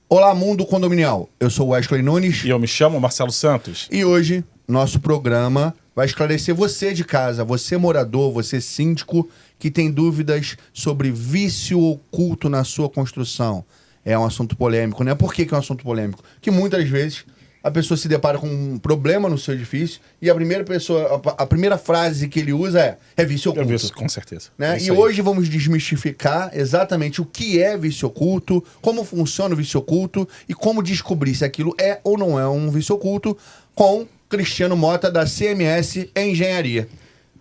Olá, mundo condominial. Eu sou Wesley Nunes. E eu me chamo Marcelo Santos. E hoje, nosso programa vai esclarecer você de casa, você morador, você síndico, que tem dúvidas sobre vício oculto na sua construção. É um assunto polêmico, né? Por que é um assunto polêmico? Que muitas vezes a pessoa se depara com um problema no seu edifício e a primeira frase que ele usa é vício oculto. É vício, com certeza. Né? E hoje vamos desmistificar exatamente o que é vício oculto, como funciona o vício oculto e como descobrir se aquilo é ou não é um vício oculto com Cristiano Mota, da CMS Engenharia.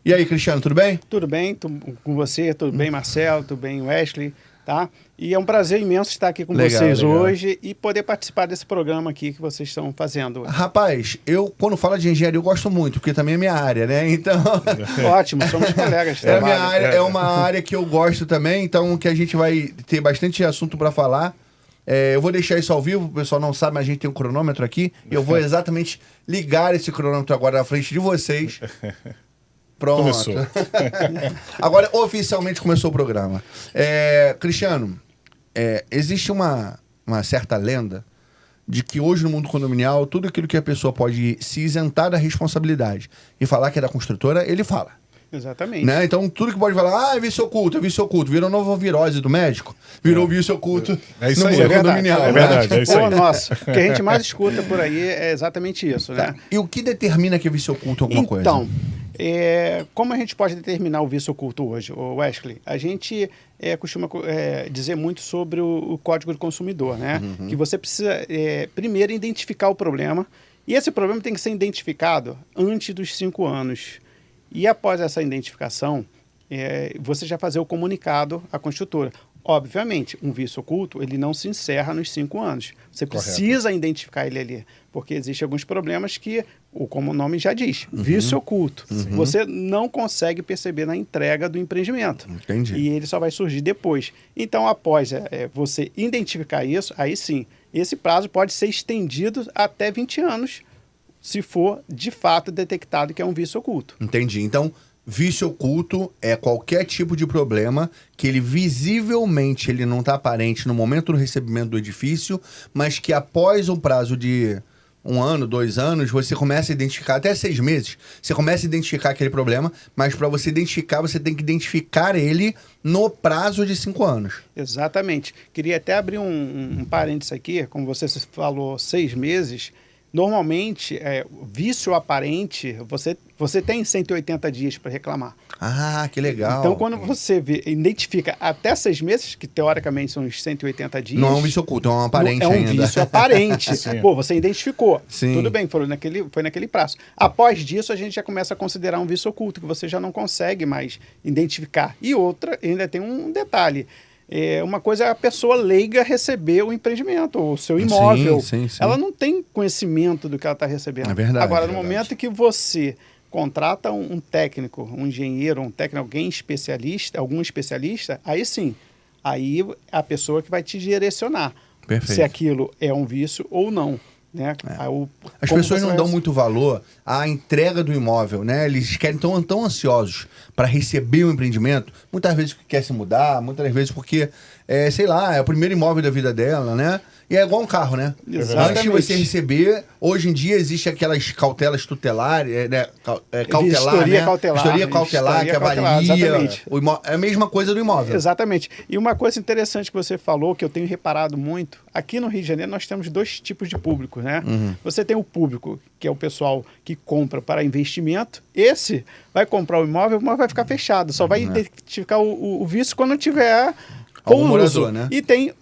E aí, Cristiano, tudo bem? Tudo bem, com você, tudo bem, Marcelo, tudo bem, Wesley, tá? E é um prazer imenso estar aqui com vocês hoje e poder participar desse programa aqui que vocês estão fazendo. Rapaz, eu, quando falo de engenharia, eu gosto muito, porque também é minha área, né? Então... Ótimo, somos colegas. É minha área, é uma área que eu gosto também, então que a gente vai ter bastante assunto para falar. Eu vou deixar isso ao vivo, o pessoal não sabe, mas a gente tem um cronômetro aqui, e eu vou exatamente ligar esse cronômetro agora na frente de vocês. Pronto. Começou. Agora, oficialmente começou o programa. Cristiano, existe uma certa lenda de que hoje no mundo condominial, tudo aquilo que a pessoa pode se isentar da responsabilidade e falar que é da construtora, ele fala. Exatamente. Né? Então, tudo que pode falar, é vício oculto, virou nova virose do médico, virou vício oculto no mundo condominial. É verdade, é isso aí. Nossa, o que a gente mais escuta por aí é exatamente isso, né? E o que determina que é vício oculto alguma coisa? Então, como a gente pode determinar o vício oculto hoje, Wesley? A gente costuma dizer muito sobre o Código do Consumidor, né? Uhum. Que você precisa, primeiro, identificar o problema, e esse problema tem que ser identificado antes dos 5 anos. E após essa identificação, você já fazer o comunicado à construtora. Obviamente, um vício oculto, ele não se encerra nos 5 anos. Você precisa identificar ele ali, porque existem alguns problemas que, como o nome já diz, vício oculto. Você não consegue perceber na entrega do empreendimento. Entendi. E ele só vai surgir depois. Então, após você identificar isso, aí sim, esse prazo pode ser estendido até 20 anos, se for, de fato, detectado que é um vício oculto. Entendi. Então, vício oculto é qualquer tipo de problema que ele visivelmente ele não está aparente no momento do recebimento do edifício, mas que após um prazo de 1 ano, 2 anos, você começa a identificar, até 6 meses, você começa a identificar aquele problema, mas para você identificar, você tem que identificar ele no prazo de 5 anos. Exatamente. Queria até abrir um parênteses aqui, como você falou, 6 meses... Normalmente, vício aparente, você tem 180 dias para reclamar. Ah, que legal. Então, quando você identifica até 6 meses, que teoricamente são os 180 dias... Não é um vício oculto, é um aparente ainda. É um vício aparente. Pô, você identificou. Sim. Tudo bem, foi naquele prazo. Após disso, a gente já começa a considerar um vício oculto, que você já não consegue mais identificar. E outra, ainda tem um detalhe. Uma coisa é a pessoa leiga receber o empreendimento, o seu imóvel. Sim. Ela não tem conhecimento do que ela está recebendo. É verdade. Agora, no momento que você contrata um técnico, um engenheiro, um técnico, algum especialista, aí sim, aí a pessoa que vai te direcionar. Perfeito. Se aquilo é um vício ou não. Né? As pessoas não dão muito valor à entrega do imóvel, né? Eles querem tão ansiosos para receber o empreendimento, muitas vezes porque quer se mudar, muitas vezes porque, sei lá, é o primeiro imóvel da vida dela, né? E é igual um carro, né? Exatamente. Antes de você receber, hoje em dia existe aquelas cautelas tutelares, né? Vistoria cautelar, que avalia o imóvel. É a mesma coisa do imóvel. Exatamente. E uma coisa interessante que você falou, que eu tenho reparado muito, aqui no Rio de Janeiro nós temos 2 tipos de público, né? Você tem o público, que é o pessoal que compra para investimento. Esse vai comprar o imóvel vai ficar fechado. Só vai identificar o vício quando tiver... Algum morador, né? E tem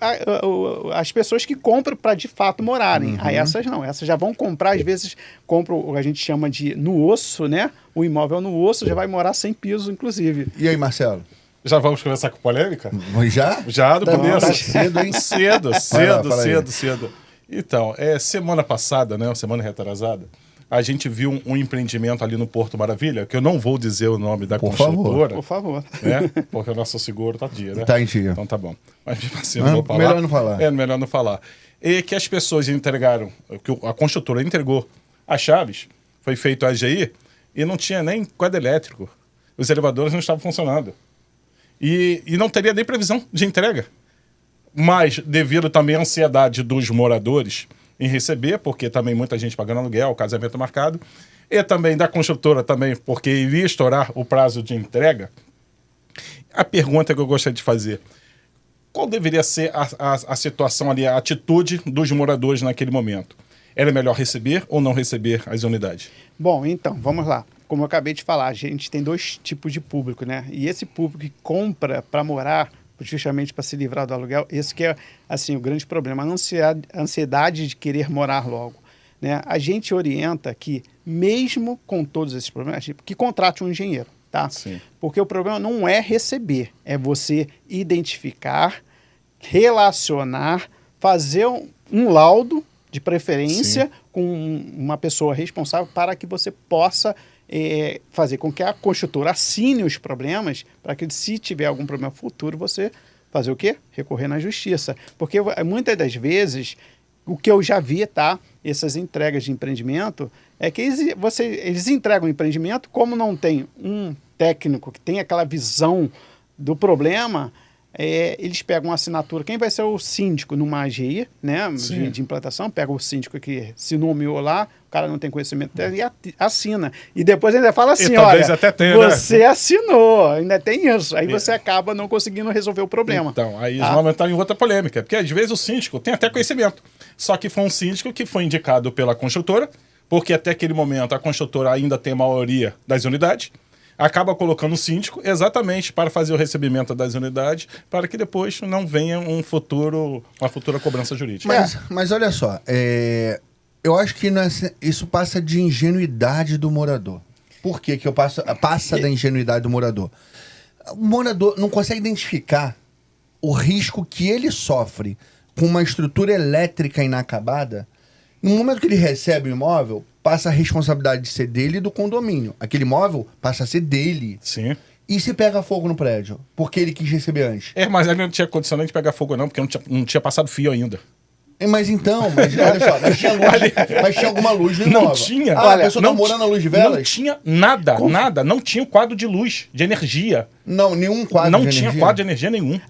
as pessoas que compram para de fato morarem. Aí essas não, essas já vão comprar, às vezes compram o que a gente chama de no osso, né? O imóvel no osso já vai morar sem piso, inclusive. E aí, Marcelo? Já vamos começar com polêmica? Já? Já, do começo. Tá cedo, hein? Cedo. Então, semana passada, né? Semana retrasada, a gente viu um empreendimento ali no Porto Maravilha, que eu não vou dizer o nome da construtora. Por favor. Né? Porque o nosso seguro tá dia, né? Tá em dia. Então tá bom. Mas assim, não vou falar. Melhor não falar. Melhor não falar. E que as pessoas entregaram, que a construtora entregou as chaves, foi feito a AGI, e não tinha nem quadro elétrico. Os elevadores não estavam funcionando. E não teria nem previsão de entrega. mas devido também à ansiedade dos moradores em receber, porque também muita gente pagando aluguel, casamento marcado, e também da construtora também, porque iria estourar o prazo de entrega, a pergunta que eu gostaria de fazer: qual deveria ser a situação ali, a atitude dos moradores naquele momento? Era melhor receber ou não receber as unidades? Bom, então, vamos lá. Como eu acabei de falar, a gente tem dois tipos de público, né? E esse público que compra para morar, justamente para se livrar do aluguel, esse que é, assim, o grande problema, a ansiedade de querer morar logo, né? A gente orienta que, mesmo com todos esses problemas, que contrate um engenheiro, tá? Sim. Porque o problema não é receber, é você identificar, relacionar, fazer um laudo, de preferência, com uma pessoa responsável para que você possa fazer com que a construtora assine os problemas, para que, se tiver algum problema futuro, você fazer o quê? Recorrer na justiça. Porque muitas das vezes, o que eu já vi, tá? Essas entregas de empreendimento, é que eles entregam o empreendimento, como não tem um técnico que tem aquela visão do problema, eles pegam uma assinatura. Quem vai ser o síndico numa AGI, né, de implantação, pega o síndico que se nomeou lá, o cara não tem conhecimento dele e assina. E depois ainda fala assim, olha, até tem, você assinou, ainda tem isso. Aí você acaba não conseguindo resolver o problema. Então, aí eles vão entrar em outra polêmica, porque às vezes o síndico tem até conhecimento, só que foi um síndico que foi indicado pela construtora, porque até aquele momento a construtora ainda tem a maioria das unidades, acaba colocando o síndico exatamente para fazer o recebimento das unidades, para que depois não venha uma futura cobrança jurídica. Mas olha só, eu acho que isso passa de ingenuidade do morador. Por que passa da ingenuidade do morador? O morador não consegue identificar o risco que ele sofre com uma estrutura elétrica inacabada. No momento que ele recebe o imóvel, passa a responsabilidade de ser dele e do condomínio. Aquele imóvel passa a ser dele. Sim. E se pega fogo no prédio? Porque ele quis receber antes. Mas ele não tinha condição nem de pegar fogo não, porque não tinha passado fio ainda. Mas olha só, mas tinha alguma luz no imóvel. Não tinha. Olha, a pessoa tá morando na luz de velas? Não tinha nada, não tinha um quadro de luz, de energia. Não, nenhum quadro não de tinha energia? quadro de energia nenhum.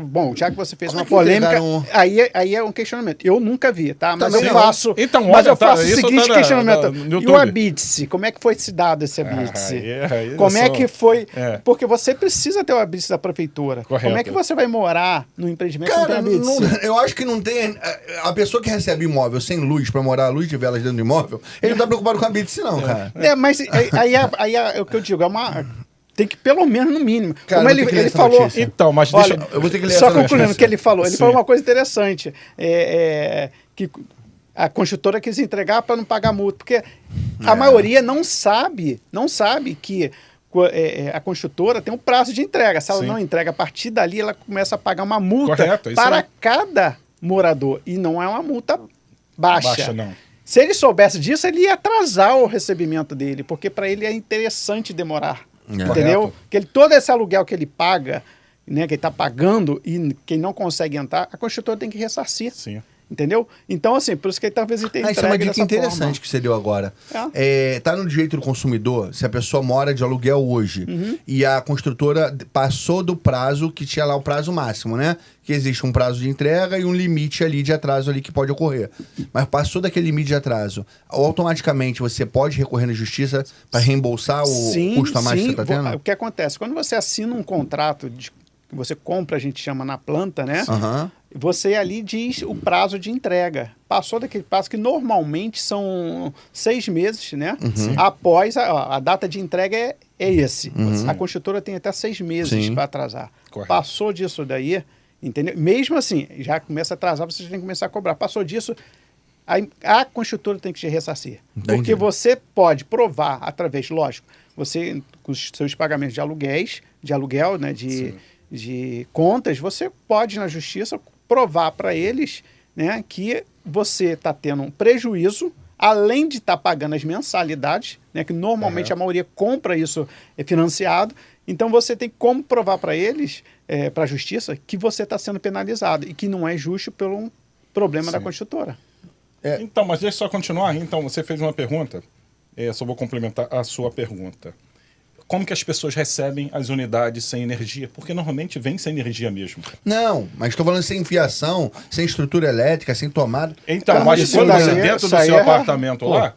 Bom, já que você fez Como uma é que polêmica, entregaram? aí é um questionamento. Eu nunca vi, tá? Mas Também eu não. faço, Então, mas olha, eu faço o isso seguinte tá questionamento. no E YouTube. o ABITSE? Como é que foi se dado esse ABITSE? Aí Como é só- que foi? É. Porque você precisa ter o ABITSE da prefeitura. Correto. Como é que você vai morar no empreendimento Cara, sem ABITSE? eu acho que não tem... A pessoa que recebe imóvel sem luz pra morar à luz de velas dentro do imóvel, ele não tá preocupado com a BITS, não, cara. Mas aí é o que eu digo, tem que pelo menos no mínimo. Cara, Como eu vou ter que ler ele essa falou... notícia. Então, mas Olha, deixa... Eu vou ter que ler só essa concluindo o notícia. que ele falou. Ele Sim. falou uma coisa interessante. Que a construtora quis entregar para não pagar multa. Porque a maioria não sabe que a construtora tem um prazo de entrega. Se ela Sim. não entrega, a partir dali ela começa a pagar uma multa Correto, é isso para aí. cada morador. E não é uma multa baixa. Baixa, não. Se ele soubesse disso, ele ia atrasar o recebimento dele, porque para ele é interessante demorar. Entendeu? Correto. Porque todo esse aluguel que ele paga, né, que ele está pagando e quem não consegue entrar, a construtora tem que ressarcir. Sim. Entendeu? Então, assim, por isso que talvez ele tenha Isso é uma entregue dica dessa interessante forma. que você deu agora. Tá no direito do consumidor, se a pessoa mora de aluguel hoje e a construtora passou do prazo, que tinha lá o prazo máximo, né? Que existe um prazo de entrega e um limite ali de atraso ali que pode ocorrer. Mas passou daquele limite de atraso, automaticamente você pode recorrer na justiça para reembolsar o custo a mais que você está tendo? O que acontece? Quando você assina um contrato, que você compra, a gente chama na planta, né? Aham. Você ali diz o prazo de entrega. Passou daquele prazo, que normalmente são 6 meses, né? Após a data de entrega é esse. A construtora tem até 6 meses para atrasar. Correto. Passou disso daí, entendeu? Mesmo assim, já começa a atrasar, você já tem que começar a cobrar. Passou disso, a construtora tem que te ressarcir. Entendi. Porque você pode provar através, lógico, você com os seus pagamentos de aluguel, né? De contas, você pode na justiça provar para eles, né, que você está tendo um prejuízo, além de estar pagando as mensalidades, né, que normalmente a maioria compra isso financiado. Então você tem como provar para eles, para a justiça, que você está sendo penalizado e que não é justo pelo um problema da construtora. Então, mas deixa eu só continuar. Então, você fez uma pergunta, só vou complementar a sua pergunta. como que as pessoas recebem as unidades sem energia, porque normalmente vem sem energia mesmo. Não, mas estou falando sem fiação, sem estrutura elétrica, sem tomada. Então, Não, mas isso quando daí- você dentro isso do aí seu é- apartamento pô. lá,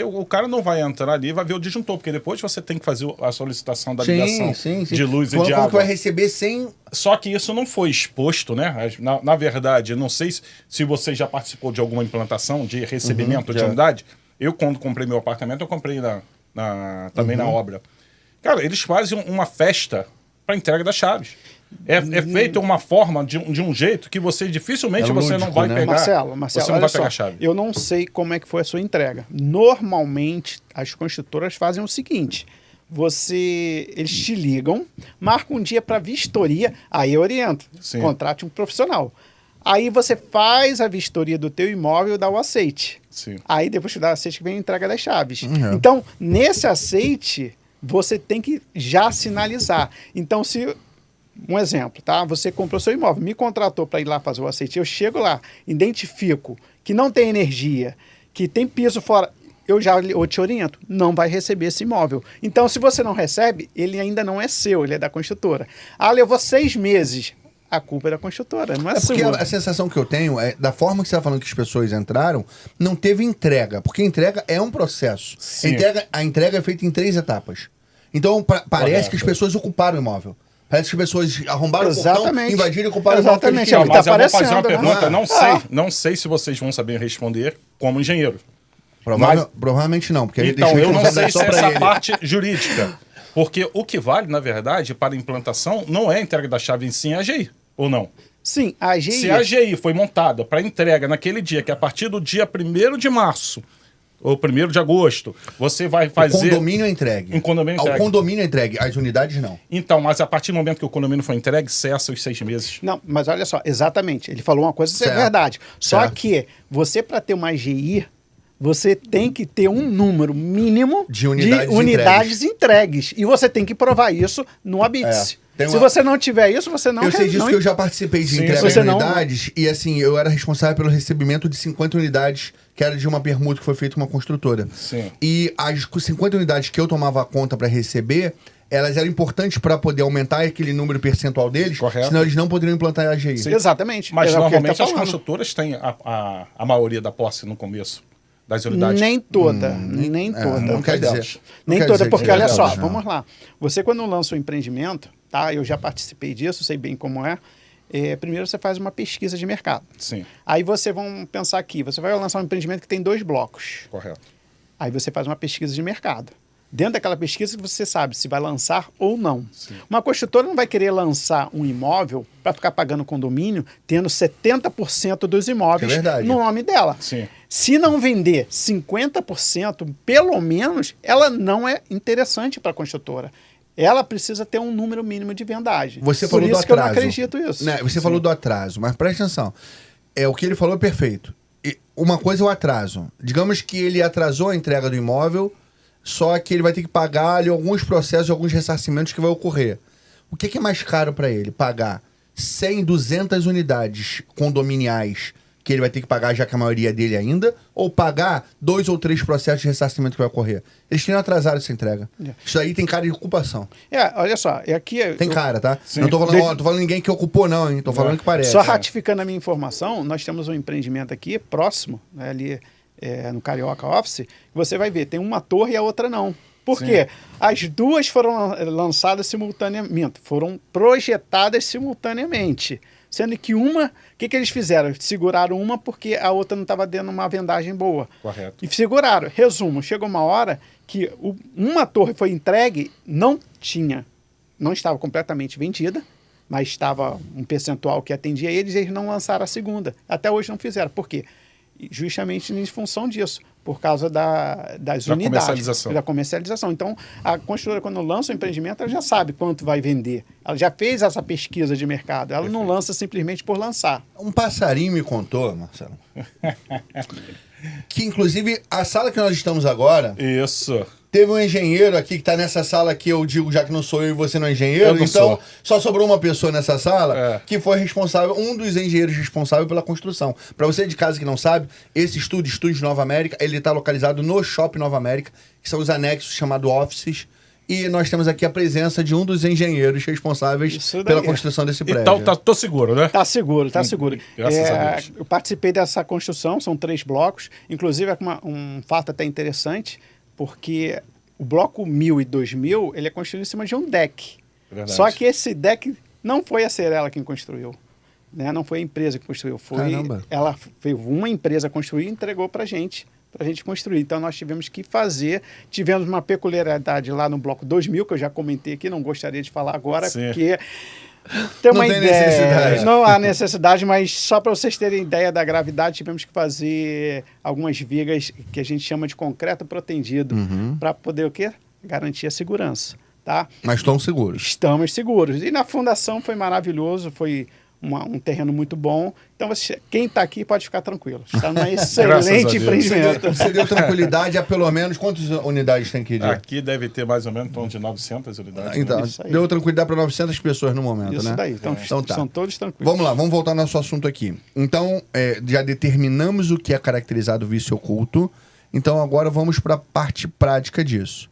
o cara não vai entrar ali e vai ver o disjuntor, porque depois você tem que fazer a solicitação da ligação de luz e de Falando como que vai água. receber sem... Só que isso não foi exposto, né? Na verdade, eu não sei se você já participou de alguma implantação de recebimento de já. unidade. Eu, quando comprei meu apartamento, eu comprei também na obra. Cara, eles fazem uma festa para entrega das chaves. É feita uma forma, de um jeito, que você dificilmente É você lúdico, não vai né? pegar. Marcelo, você não olha vai só, pegar a chave. eu não sei como é que foi a sua entrega. Normalmente, as construtoras fazem o seguinte: eles te ligam, marcam um dia para vistoria, aí eu oriento, Sim. contrate um profissional. Aí você faz a vistoria do teu imóvel e dá o aceite. Sim. Aí depois que dá o aceite que vem a entrega das chaves. Uhum. Então, nesse aceite, você tem que já sinalizar. Então, um exemplo, tá? Você comprou seu imóvel, me contratou para ir lá fazer o aceite. Eu chego lá, identifico que não tem energia, que tem piso fora. Eu te oriento, não vai receber esse imóvel. Então, se você não recebe, ele ainda não é seu, ele é da construtora. Ah, levou 6 meses. A culpa é da construtora, não é, É porque sua. a sensação que eu tenho é, da forma que você está falando que as pessoas entraram, não teve entrega. Porque entrega é um processo. Sim. A entrega é feita em 3 etapas. Então, parece Correto. que as pessoas ocuparam o imóvel. Parece que as pessoas arrombaram o portão, Exatamente. invadiram e ocuparam Exatamente. o É o imóvel. que Mas tá eu vou fazer uma aparecendo, né? pergunta, não sei se vocês vão saber responder como engenheiro. Provavelmente não, porque ele Então, deixou eu não sei responsabilidade se só pra essa ele. parte jurídica. Porque o que vale, na verdade, para a implantação, não é a entrega da chave em si, é a AGI, ou não? Sim, a AGI... Se a AGI foi montada para entrega naquele dia, que é a partir do dia 1º de março, ou 1º de agosto, você vai O fazer... condomínio é entregue. Um condomínio entregue. O condomínio é entregue, as unidades não. Então, mas a partir do momento que o condomínio foi entregue, cessa os 6 meses. Não, mas olha só, exatamente. Ele falou uma coisa, isso é Certo. verdade. Só Certo. que você, para ter uma AGI, você tem que ter um número mínimo De unidades unidades entregues. E você tem que provar isso no ABITS. Tem Se uma- você não tiver isso, você não... Eu sei disso não- porque eu já participei de Sim, entrega você de não- unidades e assim, eu era responsável pelo recebimento de 50 unidades, que era de uma permuta que foi feita com uma construtora. Sim. E as 50 unidades que eu tomava conta para receber, elas eram importantes para poder aumentar aquele número percentual deles, Correto. senão eles não poderiam implantar a AGI. Sim. Exatamente. Mas É o que ele normalmente tá as falando. construtoras têm a maioria da posse no começo das unidades. Nem toda, nem toda. Não quer delas. dizer. Nem não quer toda, dizer porque que olha é só, delas, não. vamos lá. Você quando lança um empreendimento, tá? Eu já participei disso, sei bem como é. Primeiro você faz uma pesquisa de mercado. Sim, Aí vamos pensar aqui, você vai lançar um empreendimento que tem 2 blocos. correto. Aí você faz uma pesquisa de mercado. Dentro daquela pesquisa você sabe se vai lançar ou não. Sim. Uma construtora não vai querer lançar um imóvel para ficar pagando condomínio, tendo 70% dos imóveis É verdade. no nome dela. Sim. Se não vender 50%, pelo menos, ela não é interessante para a construtora. Ela precisa ter um número mínimo de vendagem. Você Por falou isso do que eu não atraso. acredito nisso. Né, você falou do atraso, mas presta atenção. O que ele falou é perfeito. Uma coisa é o atraso. Digamos que ele atrasou a entrega do imóvel, só que ele vai ter que pagar ali alguns processos, alguns ressarcimentos que vai ocorrer. O que é mais caro para ele? Pagar 100, 200 unidades condominiais que ele vai ter que pagar, já que a maioria dele ainda, ou pagar 2 ou 3 processos de ressarcimento que vai ocorrer? Eles têm atrasado essa entrega. Isso aí tem cara de ocupação. Olha só, aqui... Tem cara, tá? Sim. Não tô falando, tô falando ninguém que ocupou, não, hein? Tô falando que parece. Só ratificando a minha informação, nós temos um empreendimento aqui próximo, né, ali no Carioca Office, que você vai ver, tem uma torre e a outra não. Por Sim. quê? As duas foram lançadas simultaneamente, foram projetadas simultaneamente. Sendo que uma, o que eles fizeram? Seguraram uma porque a outra não estava dando uma vendagem boa. Correto. E seguraram. Resumo, chegou uma hora que uma torre foi entregue, não estava completamente vendida, mas estava um percentual que atendia eles não lançaram a segunda. Até hoje não fizeram. Por quê? Justamente em função disso, por causa das unidades. Comercialização. Da comercialização. Então, a construtora, quando lança o empreendimento, ela já sabe quanto vai vender. Ela já fez essa pesquisa de mercado. Ela não lança simplesmente por lançar. Um passarinho me contou, Marcelo, que inclusive a sala que nós estamos agora, Isso. teve um engenheiro aqui que tá nessa sala que eu digo, já que não sou eu e você não é engenheiro, Eu não então sou. só sobrou uma pessoa nessa sala É. que foi responsável, um dos engenheiros responsável pela construção. Para você de casa que não sabe, esse Estúdio Nova América, ele tá localizado no Shopping Nova América, que são os anexos chamados offices, E nós temos aqui a presença de um dos engenheiros responsáveis Isso daí. pela construção desse prédio. Então, tô seguro, né? Tá seguro, tá seguro. Graças a Deus. Eu participei dessa construção, são 3 blocos. Inclusive, é um fato até interessante, porque o bloco 1000 e 2000, ele é construído em cima de um deck. Verdade. Só que esse deck não foi a Cyrela quem construiu. Né? Não foi a empresa que construiu. Caramba. Ela foi uma empresa construir e entregou para a gente construir. Então, nós tivemos que fazer. Tivemos uma peculiaridade lá no bloco 2000, que eu já comentei aqui, não gostaria de falar agora, Sim. porque tem uma Não tem ideia. necessidade. Não há necessidade, mas só para vocês terem ideia da gravidade, tivemos que fazer algumas vigas que a gente chama de concreto protendido, para poder o quê? Garantir a segurança. Tá? Mas estão seguros. Estamos seguros. E na fundação foi maravilhoso, foi um terreno muito bom. Então, quem está aqui pode ficar tranquilo. Está num excelente empreendimento. Você deu tranquilidade a pelo menos quantas unidades tem que ir? Aqui deve ter mais ou menos em torno de 900 unidades. Então, Isso aí. deu tranquilidade para 900 pessoas no momento, Isso né? daí. Então, tá. são todos tranquilos. Vamos lá, vamos voltar ao nosso assunto aqui. Então, já determinamos o que é caracterizado vício oculto. Então, agora vamos para a parte prática disso.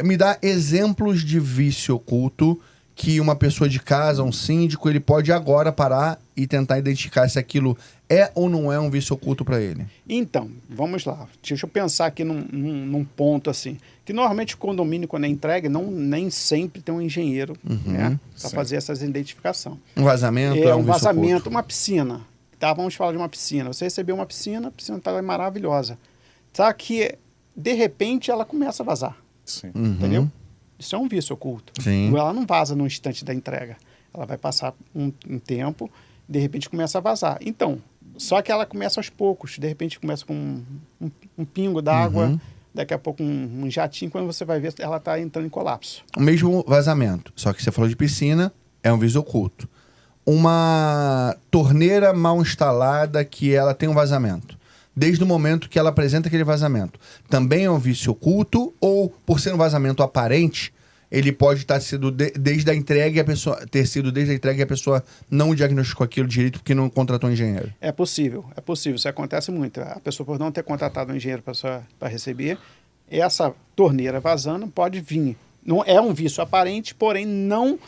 Me dá exemplos de vício oculto que uma pessoa de casa, um síndico, ele pode agora parar e tentar identificar se aquilo é ou não é um vício oculto para ele. Então, vamos lá. Deixa eu pensar aqui num ponto assim. Que normalmente o condomínio, quando é entregue, nem sempre tem um engenheiro né, para fazer essas identificações. Um vazamento é um vício vazamento, oculto. uma piscina. Tá, vamos falar de uma piscina. Você recebeu uma piscina, a piscina está maravilhosa. Só que, de repente, ela começa a vazar. Sim. Entendeu? Isso é um vício oculto. Sim. Ela não vaza no instante da entrega. Ela vai passar um tempo, de repente começa a vazar. Então, só que ela começa aos poucos. De repente começa com um pingo d'água, daqui a pouco um jatinho. Quando você vai ver, ela está entrando em colapso. O mesmo vazamento, só que você falou de piscina, é um vício oculto. Uma torneira mal instalada que ela tem um vazamento. Desde o momento que ela apresenta aquele vazamento. Também é um vício oculto ou, por ser um vazamento aparente, ele pode estar sido desde a entrega e a pessoa ter sido desde a entrega e a pessoa não diagnosticou aquilo direito porque não contratou um engenheiro? É possível. Isso acontece muito. A pessoa, por não ter contratado um engenheiro para receber, essa torneira vazando pode vir. Não é um vício aparente, porém não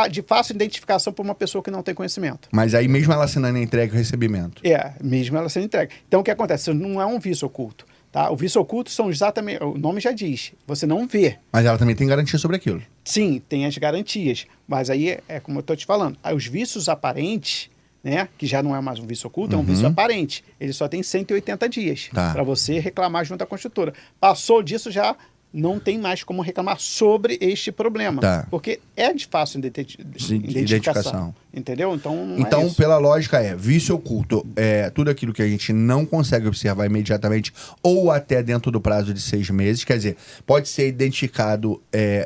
de fácil identificação para uma pessoa que não tem conhecimento. Mas aí mesmo ela assinando a entrega e o recebimento? Mesmo ela sendo entregue. Então, o que acontece? Não é um vício oculto. Tá? O vício oculto são exatamente... O nome já diz. Você não vê. Mas ela também tem garantia sobre aquilo? Sim, tem as garantias. Mas aí, é como eu estou te falando, os vícios aparentes, né, que já não é mais um vício oculto, é um vício aparente. Ele só tem 180 dias para você reclamar junto à construtora. Passou disso, já não tem mais como reclamar sobre este problema. Porque é de fácil identificação. Entendeu? Então, pela lógica, vício oculto é tudo aquilo que a gente não consegue observar imediatamente ou até dentro do prazo de 6 meses. Quer dizer, pode ser identificado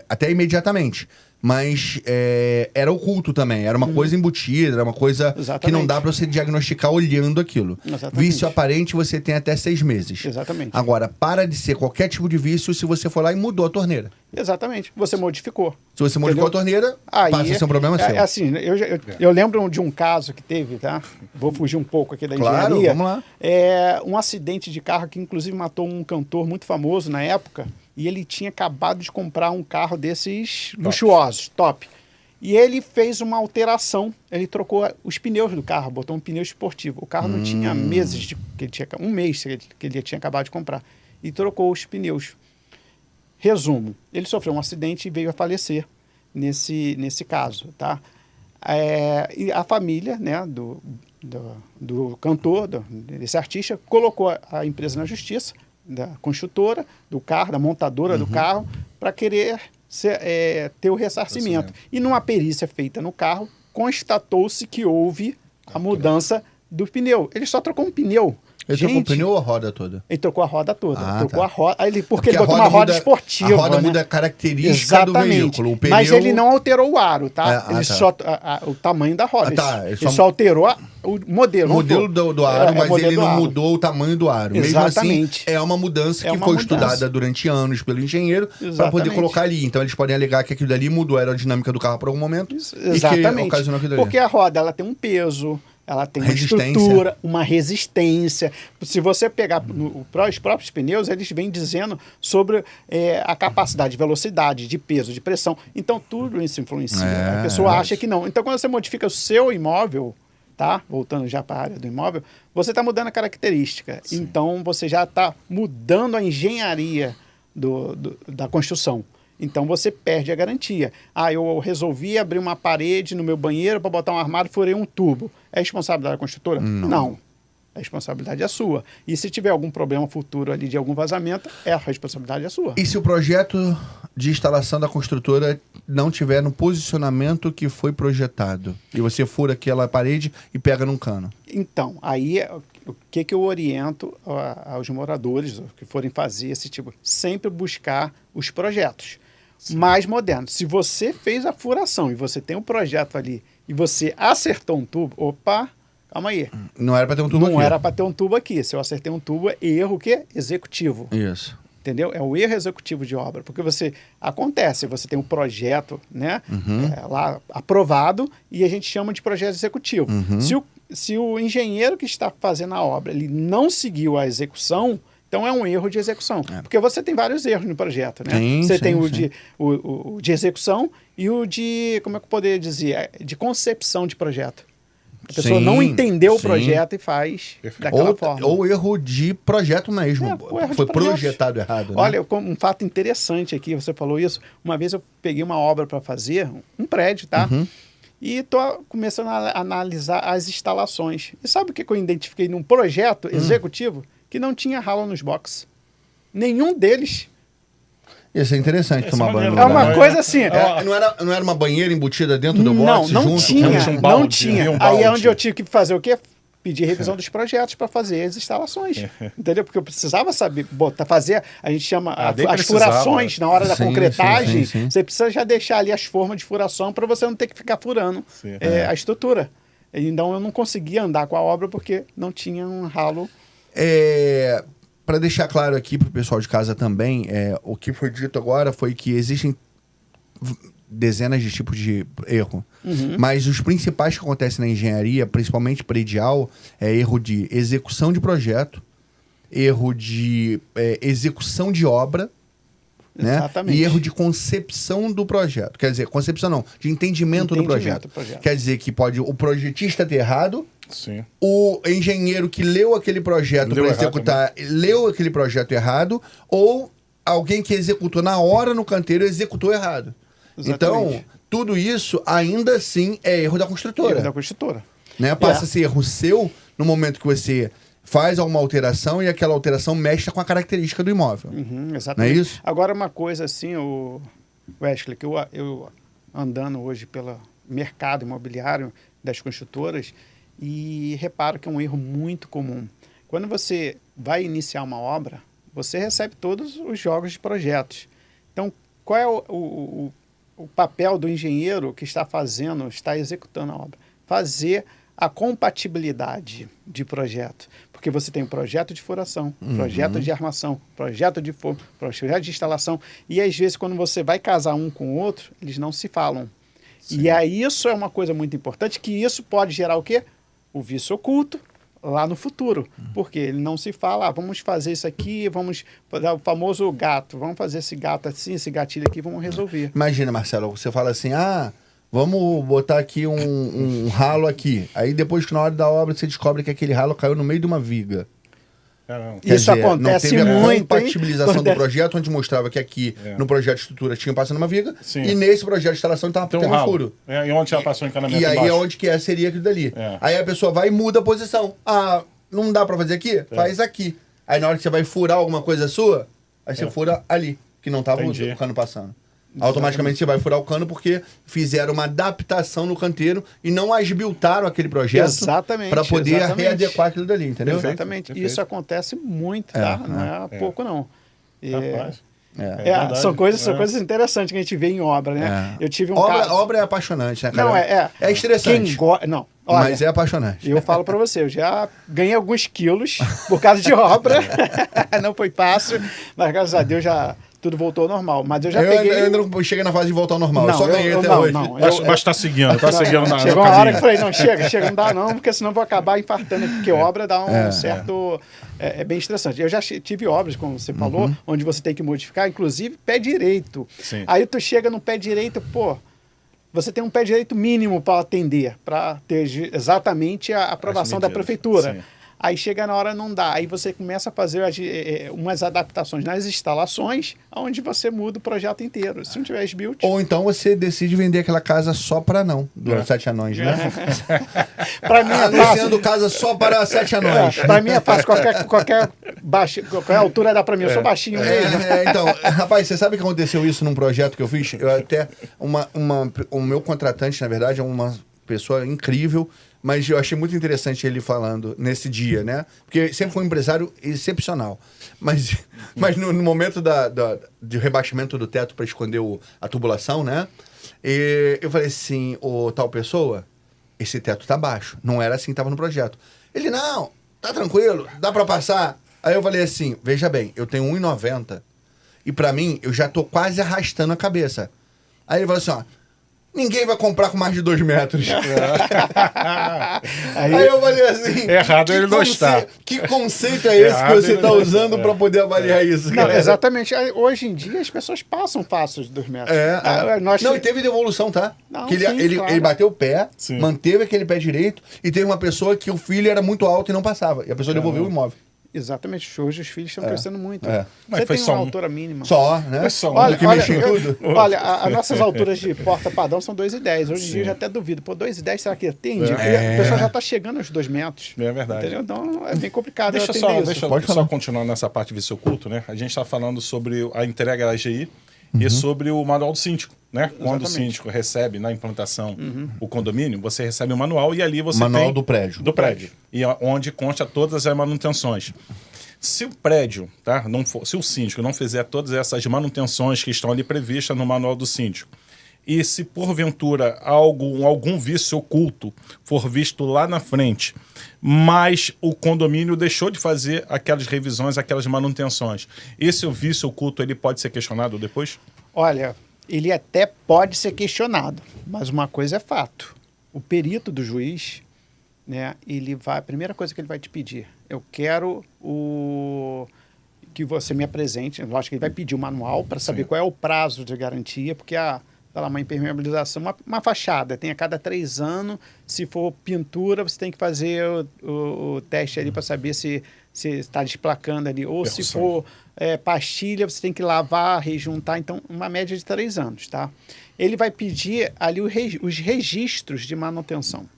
até imediatamente. Mas era oculto também, era uma coisa embutida, era uma coisa que não dá para você diagnosticar olhando aquilo. Vício aparente você tem até 6 meses. Exatamente. Agora, para de ser qualquer tipo de vício se você for lá e mudou a torneira. Exatamente, você modificou. Se você modificou a torneira, passa a ser um problema seu. Assim, eu lembro de um caso que teve, tá? Vou fugir um pouco aqui da engenharia. Vamos lá. Um acidente de carro que inclusive matou um cantor muito famoso na época. E ele tinha acabado de comprar um carro desses luxuosos, top. E ele fez uma alteração. Ele trocou os pneus do carro, botou um pneu esportivo. O carro não tinha meses, um mês que ele tinha acabado de comprar. E trocou os pneus. Resumo, ele sofreu um acidente e veio a falecer nesse caso, tá? E a família, né, do cantor, desse artista, colocou a empresa na justiça, da construtora do carro, da montadora do carro, para querer ter o ressarcimento. E numa perícia feita no carro, constatou-se que houve a mudança do pneu. Ele só trocou um pneu. Ele trocou o pneu ou a roda toda? Ele trocou a roda toda. Trocou a roda. Porque ele botou uma roda esportiva. A roda muda a característica do veículo. O pneu... Mas ele não alterou o aro, tá? Só o tamanho da roda. Ele só alterou o modelo. O modelo do aro, mas ele não mudou o tamanho do aro. Exatamente. Mesmo assim, é uma mudança que foi estudada durante anos pelo engenheiro para poder colocar ali. Então eles podem alegar que aquilo dali mudou a aerodinâmica do carro por algum momento. Exatamente. E que ocasionou aquilo ali. Porque a roda ela tem um peso, ela tem uma Resistência. estrutura, uma resistência. Se você pegar os próprios pneus, eles vêm dizendo sobre a capacidade de velocidade, de peso, de pressão. Então, tudo isso influencia. A pessoa acha que não. Então, quando você modifica o seu imóvel, tá? Voltando já para a área do imóvel, você está mudando a característica. Sim. Então, você já está mudando a engenharia da construção. Então você perde a garantia. Eu resolvi abrir uma parede no meu banheiro para botar um armário e furei um tubo. É responsabilidade da construtora? Não. A responsabilidade é sua. E se tiver algum problema futuro ali de algum vazamento, a responsabilidade é sua. E se o projeto de instalação da construtora não tiver no posicionamento que foi projetado? E você fura aquela parede e pega num cano? Então, aí o que eu oriento aos moradores que forem fazer esse tipo? Sempre buscar os projetos mais modernos. Se você fez a furação e você tem um projeto ali e você acertou um tubo, opa, calma aí. Não era para ter um tubo aqui. Não era para ter um tubo aqui. Se eu acertei um tubo, é erro executivo. Isso. Entendeu? É o erro executivo de obra. Porque você tem um projeto, né, lá aprovado e a gente chama de projeto executivo. Se o engenheiro que está fazendo a obra ele não seguiu a execução, então é um erro de execução. Porque você tem vários erros no projeto, né? Você tem o de execução e o de, como é que eu poderia dizer, de concepção de projeto. A pessoa não entendeu o projeto e faz daquela forma. Ou erro de projeto mesmo. Foi projetado errado. Né? Olha, um fato interessante aqui, você falou isso. Uma vez eu peguei uma obra para fazer, um prédio, tá? E estou começando a analisar as instalações. E sabe o que eu identifiquei num projeto executivo? Que não tinha ralo nos boxes. Nenhum deles. Isso é interessante tomar banho. É uma coisa assim. Não era uma banheira embutida dentro do box? Não tinha. Um balde, não tinha. Um Aí é onde eu tive que fazer o quê? Pedir revisão dos projetos para fazer as instalações. Entendeu? Porque eu precisava saber, fazer, a gente chama as furações na hora da concretagem. Sim. Você precisa já deixar ali as formas de furação para você não ter que ficar furando a estrutura. Então eu não conseguia andar com a obra porque não tinha um ralo. Para deixar claro aqui para o pessoal de casa também, o que foi dito agora foi que existem dezenas de tipos de erro. Mas os principais que acontecem na engenharia, principalmente predial, é erro de execução de projeto, erro de execução de obra, né? Exatamente. E erro de concepção do projeto. Quer dizer, concepção não, de entendimento do projeto. Quer dizer que pode o projetista ter errado, Sim. o engenheiro que leu aquele projeto para executar, leu aquele projeto errado, ou alguém que executou na hora no canteiro executou errado. Exatamente. Então, tudo isso ainda assim é erro da construtora. Erro da construtora. Né? Passa a ser erro seu no momento que você faz alguma alteração e aquela alteração mexe com a característica do imóvel. Exatamente. Não é isso? Agora, uma coisa assim, o Wesley, que eu andando hoje pelo mercado imobiliário das construtoras e reparo que é um erro muito comum. Quando você vai iniciar uma obra, você recebe todos os jogos de projetos. Então, qual é o papel do engenheiro que está executando a obra? Fazer a compatibilidade de projeto. Porque você tem um projeto de furação, projeto de armação, projeto de forno, projeto de instalação. E às vezes, quando você vai casar um com o outro, eles não se falam. Sim. E aí isso é uma coisa muito importante, que isso pode gerar o quê? O vício oculto lá no futuro. Porque ele não se fala, vamos fazer isso aqui, vamos fazer o famoso gato, vamos fazer esse gato assim, esse gatilho aqui, vamos resolver. Imagina, Marcelo, você fala assim, vamos botar aqui um ralo aqui. Aí depois que na hora da obra você descobre que aquele ralo caiu no meio de uma viga. Isso acontece muito, não teve a compatibilização do projeto, onde mostrava que aqui no projeto de estrutura tinha passando uma viga, e nesse projeto de instalação estava tendo um furo. E onde já passou o encanamento E aí embaixo? é onde que seria aquilo dali. Aí a pessoa vai e muda a posição. Não dá pra fazer aqui? Faz aqui. Aí na hora que você vai furar alguma coisa sua, aí você fura ali, que não tava o cano passando. Automaticamente você vai furar o cano porque fizeram uma adaptação no canteiro e não asbiltaram aquele projeto para poder readequar aquilo dali, entendeu? Exatamente. Perfeito. Isso acontece muito, tá? Não é pouco, não. Rapaz. São coisas interessantes que a gente vê em obra, né? Eu tive obra é apaixonante, né, cara? Não, é estressante. Não. Olha, mas é apaixonante. Eu falo para você, eu já ganhei alguns quilos por causa de obra. Não foi fácil, mas graças a Deus já tudo voltou ao normal. Mas eu já Eu peguei... ainda não cheguei na fase de voltar ao normal, eu só ganhei até não, hoje. não. Mas tá seguindo, na Chegou uma hora que eu caminho. falei, não, chega, não dá não, porque senão eu vou acabar infartando, porque obra dá um certo... É bem estressante. Eu já tive obras, como você falou, onde você tem que modificar, inclusive pé direito. Sim. Aí tu chega no pé direito, pô, você tem um pé direito mínimo para atender, para ter exatamente a aprovação da medidas, prefeitura. sim. Aí chega na hora, não dá. Aí você começa a fazer umas adaptações nas instalações, onde você muda o projeto inteiro. Se não tiver SBILT... Ou então você decide vender aquela casa só para não, dos 7 anões, né? Para mim é fácil. Anunciando casa só para 7 anões. Para mim é fácil. Qualquer altura dá para mim. Eu sou baixinho mesmo. Então, rapaz, você sabe que aconteceu isso num projeto que eu fiz? Eu até, o meu contratante, na verdade, é uma pessoa incrível, mas eu achei muito interessante ele falando nesse dia, né? Porque sempre foi um empresário excepcional. Mas no momento de rebaixamento do teto para esconder a tubulação, né? Eu falei assim, ô tal pessoa, esse teto tá baixo. Não era assim que tava no projeto. Ele, não, tá tranquilo, dá para passar. Aí eu falei assim, veja bem, eu tenho 1,90 e para mim, eu já tô quase arrastando a cabeça. Aí ele falou assim, ó, ninguém vai comprar com mais de 2 metros. Aí eu falei assim... Errado ele não está. Que conceito é esse Errado que você ele está não usando está. para poder avaliar isso? Não, galera? exatamente. Hoje em dia as pessoas passam fácil de 2 metros. Não, e teve devolução, tá? Não, que sim, ele claro. bateu o pé, Sim. manteve aquele pé direito, e teve uma pessoa que o filho era muito alto e não passava. E a pessoa devolveu o imóvel. Exatamente. Hoje os filhos estão crescendo muito. É. Mas Você foi tem só uma um. altura mínima. Só, né? Foi só um. Olha, que mexe em tudo. olha, as nossas alturas de porta padrão são 2,10. Hoje em dia eu já até duvido. Pô, 2,10 será que atende? Porque a pessoa já está chegando aos 2 metros. É verdade. Entendeu? Então é bem complicado Deixa eu só, atender deixa isso. Pode só falar. continuar nessa parte de vício oculto, né? A gente está falando sobre a entrega da AGI e sobre o manual do síndico, né? Quando o Exatamente. síndico recebe na implantação o condomínio, você recebe o manual e ali você Manual tem... do prédio. Do prédio. E onde consta todas as manutenções. Se o prédio, tá, se o síndico não fizer todas essas manutenções que estão ali previstas no manual do síndico, e se porventura algum vício oculto for visto lá na frente, mas o condomínio deixou de fazer aquelas revisões, aquelas manutenções, esse vício oculto ele pode ser questionado depois? Olha, ele até pode ser questionado, mas uma coisa é fato. O perito do juiz, né, a primeira coisa que ele vai te pedir, eu quero que você me apresente, lógico que ele vai pedir o manual para saber qual é o prazo de garantia, porque uma impermeabilização, uma fachada, tem a cada 3 anos, se for pintura, você tem que fazer o teste ali para saber se está desplacando ali, ou se for pastilha, você tem que lavar, rejuntar, então uma média de 3 anos, tá? Ele vai pedir ali os registros de manutenção,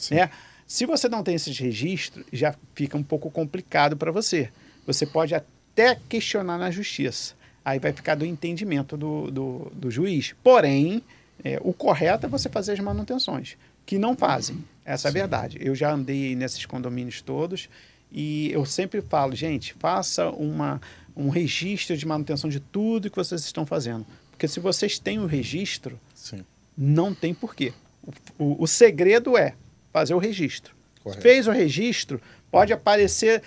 né? Se você não tem esses registros, já fica um pouco complicado para você. Você pode até questionar na justiça. Aí vai ficar do entendimento do juiz. Porém, o correto é você fazer as manutenções, que não fazem. Essa é a verdade. Eu já andei nesses condomínios todos e eu sempre falo, gente, faça um registro de manutenção de tudo que vocês estão fazendo. Porque se vocês têm o registro, não tem porquê. O segredo é fazer o registro. Correto. Fez o registro, pode aparecer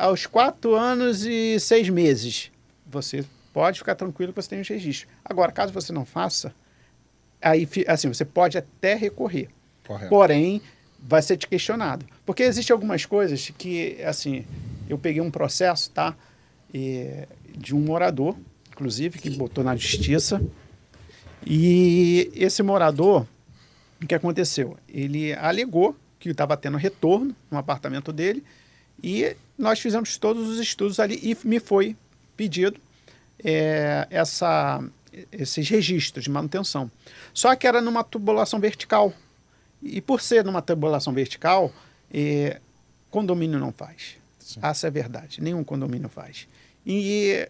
aos 4 anos e 6 meses. Você pode ficar tranquilo que você tem os registros. Agora, caso você não faça, aí assim, você pode até recorrer. Correto. Porém, vai ser te questionado. Porque existem algumas coisas que, assim, eu peguei um processo, tá? De um morador, inclusive, que botou na justiça. E esse morador, o que aconteceu? Ele alegou que estava tendo retorno no apartamento dele e nós fizemos todos os estudos ali e me foi pedido esses registros de manutenção. Só que era numa tubulação vertical. E por ser numa tubulação vertical, condomínio não faz. Sim. Essa é a verdade. Nenhum condomínio faz. E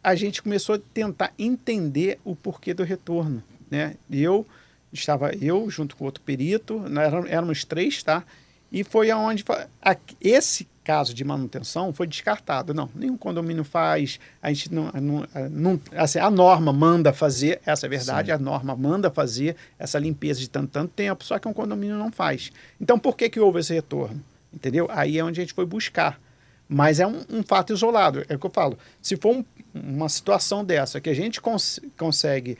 a gente começou a tentar entender o porquê do retorno, né? Estava eu junto com outro perito, éramos 3, tá? E foi aonde esse caso de manutenção foi descartado. Não, nenhum condomínio faz, a gente não assim, a norma manda fazer, essa é a verdade, sim, a norma manda fazer essa limpeza de tanto tempo, só que um condomínio não faz. Então, por que houve esse retorno? Entendeu? Aí é onde a gente foi buscar. Mas é um fato isolado. É o que eu falo. Se for uma situação dessa que a gente consegue,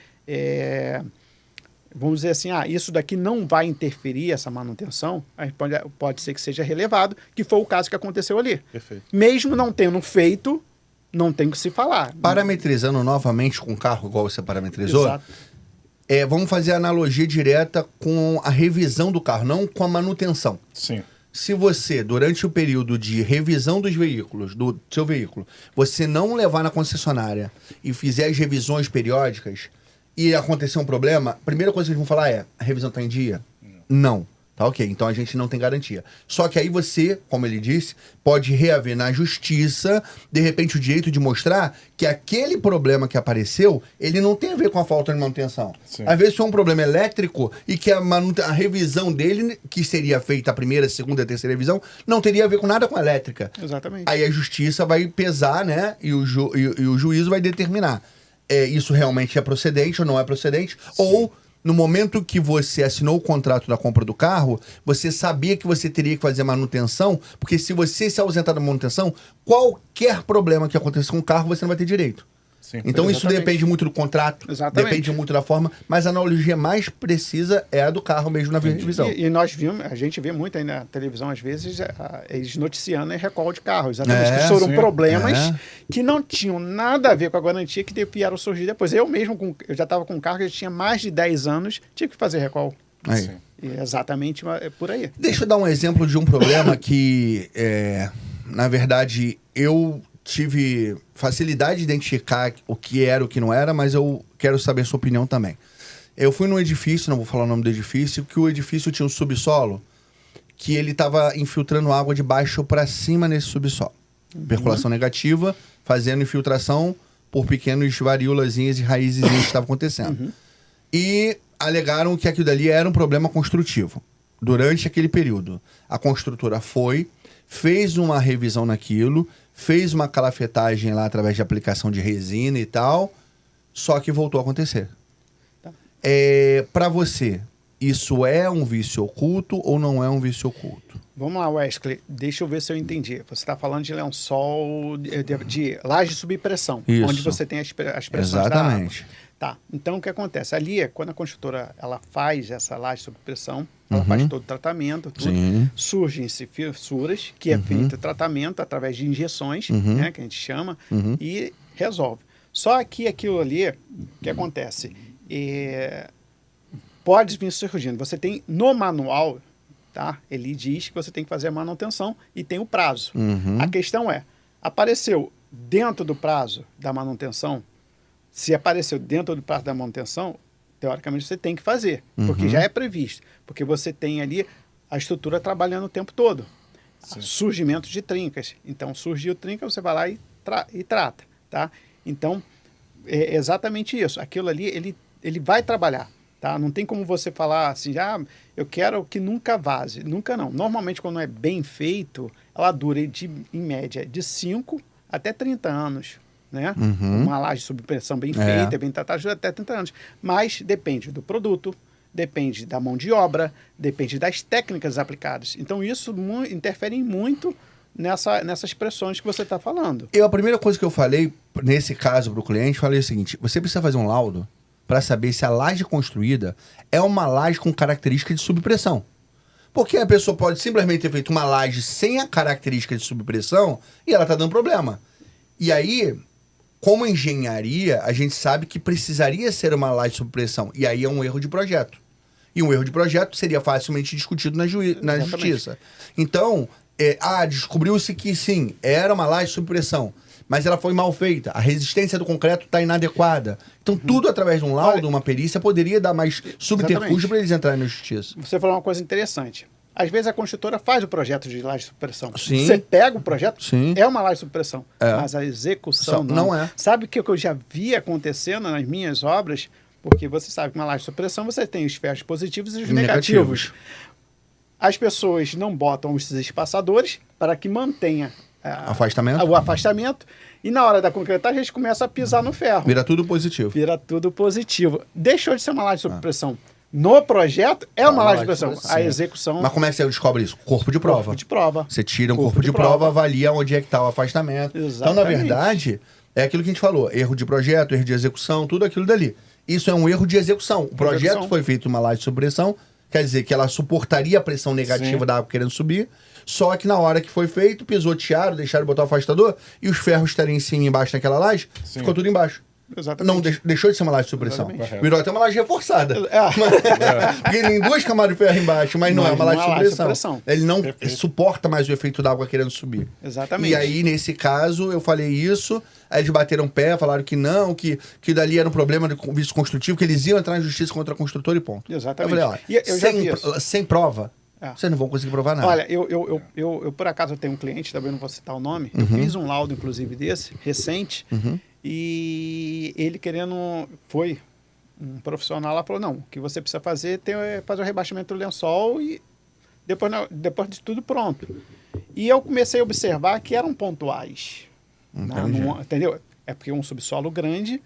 vamos dizer assim, isso daqui não vai interferir essa manutenção, aí pode ser que seja relevado, que foi o caso que aconteceu ali. Perfeito. Mesmo não tendo feito, não tem o que se falar. Parametrizando novamente com o carro, igual você parametrizou, Exato. Vamos fazer a analogia direta com a revisão do carro, não com a manutenção. Sim. Se você, durante o período de revisão dos veículos, do seu veículo, você não levar na concessionária e fizer as revisões periódicas e acontecer um problema, a primeira coisa que eles vão falar é: a revisão está em dia? Não. Tá ok, então a gente não tem garantia. Só que aí você, como ele disse, pode reaver na justiça, de repente, o direito de mostrar que aquele problema que apareceu, ele não tem a ver com a falta de manutenção. Sim. Às vezes foi um problema elétrico e que a revisão dele, que seria feita a primeira, segunda, terceira revisão, não teria a ver com nada com a elétrica. Exatamente. Aí a justiça vai pesar, né? E o juízo vai determinar isso realmente é procedente ou não é procedente. Sim. Ou, no momento que você assinou o contrato da compra do carro, você sabia que você teria que fazer manutenção, porque se você se ausentar da manutenção, qualquer problema que aconteça com o carro, você não vai ter direito. Sim. Então Exatamente. isso depende muito do contrato, Exatamente. depende muito da forma, mas a analogia mais precisa é a do carro mesmo na revisão. E nós vimos, a gente vê muito aí na televisão, às vezes, eles noticiando em recall de carro. Exatamente. Que foram sim. problemas que não tinham nada a ver com a garantia que vieram surgir depois. Eu mesmo, eu já estava com um carro que já tinha mais de 10 anos, tive que fazer recall. Aí. Sim. E é exatamente por aí. Deixa eu dar um exemplo de um problema que, na verdade, eu tive facilidade de identificar o que era e o que não era, mas eu quero saber a sua opinião também. Eu fui num edifício, não vou falar o nome do edifício, que o edifício tinha um subsolo que ele estava infiltrando água de baixo para cima nesse subsolo. Percolação negativa, fazendo infiltração por pequenos varíolazinhas e raízes que estavam acontecendo. E alegaram que aquilo dali era um problema construtivo. Durante aquele período, a construtora fez uma revisão naquilo, fez uma calafetagem lá através de aplicação de resina e tal, só que voltou a acontecer. Tá. Para você, isso é um vício oculto ou não é um vício oculto? Vamos lá, Wesley, deixa eu ver se eu entendi. Você está falando de lençol, de laje de subpressão, Isso. onde você tem as pressões da água. Exatamente. Tá, então o que acontece? Ali, quando a construtora ela faz essa laje sob pressão, ela faz todo o tratamento, tudo, Sim. surgem-se fissuras, que é feito o tratamento através de injeções, né, que a gente chama, e resolve. Só que aquilo ali, o que acontece? Pode vir surgindo. Você tem no manual, tá? Ele diz que você tem que fazer a manutenção e tem o prazo. A questão é, apareceu dentro do prazo da manutenção. Se apareceu dentro do prazo da manutenção, teoricamente você tem que fazer, porque já é previsto. Porque você tem ali a estrutura trabalhando o tempo todo. Surgimento de trincas. Então, surgiu trinca, você vai lá e trata. Tá? Então, é exatamente isso. Aquilo ali, ele vai trabalhar. Tá? Não tem como você falar assim, eu quero que nunca vaze. Nunca não. Normalmente, quando é bem feito, ela dura em média de 5 até 30 anos. Né? Uma laje sob pressão bem feita, bem tratada, até 30 anos. Mas depende do produto, depende da mão de obra, depende das técnicas aplicadas. Então isso interfere muito nessas pressões que você está falando. A primeira coisa que eu falei, nesse caso para o cliente, falei o seguinte: você precisa fazer um laudo para saber se a laje construída é uma laje com característica de subpressão. Porque a pessoa pode simplesmente ter feito uma laje sem a característica de subpressão e ela está dando problema. E aí, como engenharia, a gente sabe que precisaria ser uma laje sob pressão. E aí é um erro de projeto. E um erro de projeto seria facilmente discutido na justiça. Então, descobriu-se que sim, era uma laje sob pressão, mas ela foi mal feita. A resistência do concreto está inadequada. Então, tudo através de um laudo, uma perícia, poderia dar mais subterfúgio para eles entrarem na justiça. Você falou uma coisa interessante. Às vezes a construtora faz o projeto de laje sob pressão. Sim. Você pega o projeto, Sim. é uma laje sob pressão. Mas a execução não é. Sabe o que eu já vi acontecendo nas minhas obras? Porque você sabe que uma laje sob pressão você tem os ferros positivos e os negativos. As pessoas não botam os espaçadores para que mantenha o afastamento. E na hora da concretagem, a gente começa a pisar no ferro. Vira tudo positivo. Vira tudo positivo. Deixou de ser uma laje sob pressão. no projeto é uma laje de laje de pressão. pressão. A execução... Mas como é que você descobre isso? Corpo de prova. Corpo de prova. Você tira um corpo de prova, avalia onde é que está o afastamento. Então, na Exatamente. verdade, é aquilo que a gente falou. Erro de projeto, erro de execução, tudo aquilo dali. Isso é um erro de execução. O projeto Execução. foi feito uma laje sob pressão, quer dizer que ela suportaria a pressão negativa Sim. da água querendo subir, só que na hora que foi feito, pisotearam, deixaram botar o afastador, e os ferros estarem em cima e embaixo naquela laje, Sim. ficou tudo embaixo. Exatamente. Não, deixou de ser uma laje sob pressão. Exatamente. Virou até uma laje reforçada. É. Porque tem 2 camadas de ferro embaixo, mas não Mas é uma não laje é sob laje sob pressão. pressão. Ele não Perfeito. suporta mais o efeito da água querendo subir. Exatamente. E aí, nesse caso, eu falei isso, aí eles bateram pé, falaram que não, que dali era um problema de vício construtivo, que eles iam entrar em justiça contra a construtora e ponto. Exatamente. Eu falei, E eu já vi isso. sem prova, É. vocês não vão conseguir provar nada. Olha, eu por acaso tenho um cliente, também não vou citar o nome, eu fiz um laudo, inclusive, desse, recente, e ele foi um profissional lá, falou, não, o que você precisa fazer é fazer o rebaixamento do lençol e depois de tudo pronto. E eu comecei a observar que eram pontuais. Entendi. Entendeu? É porque um subsolo grande,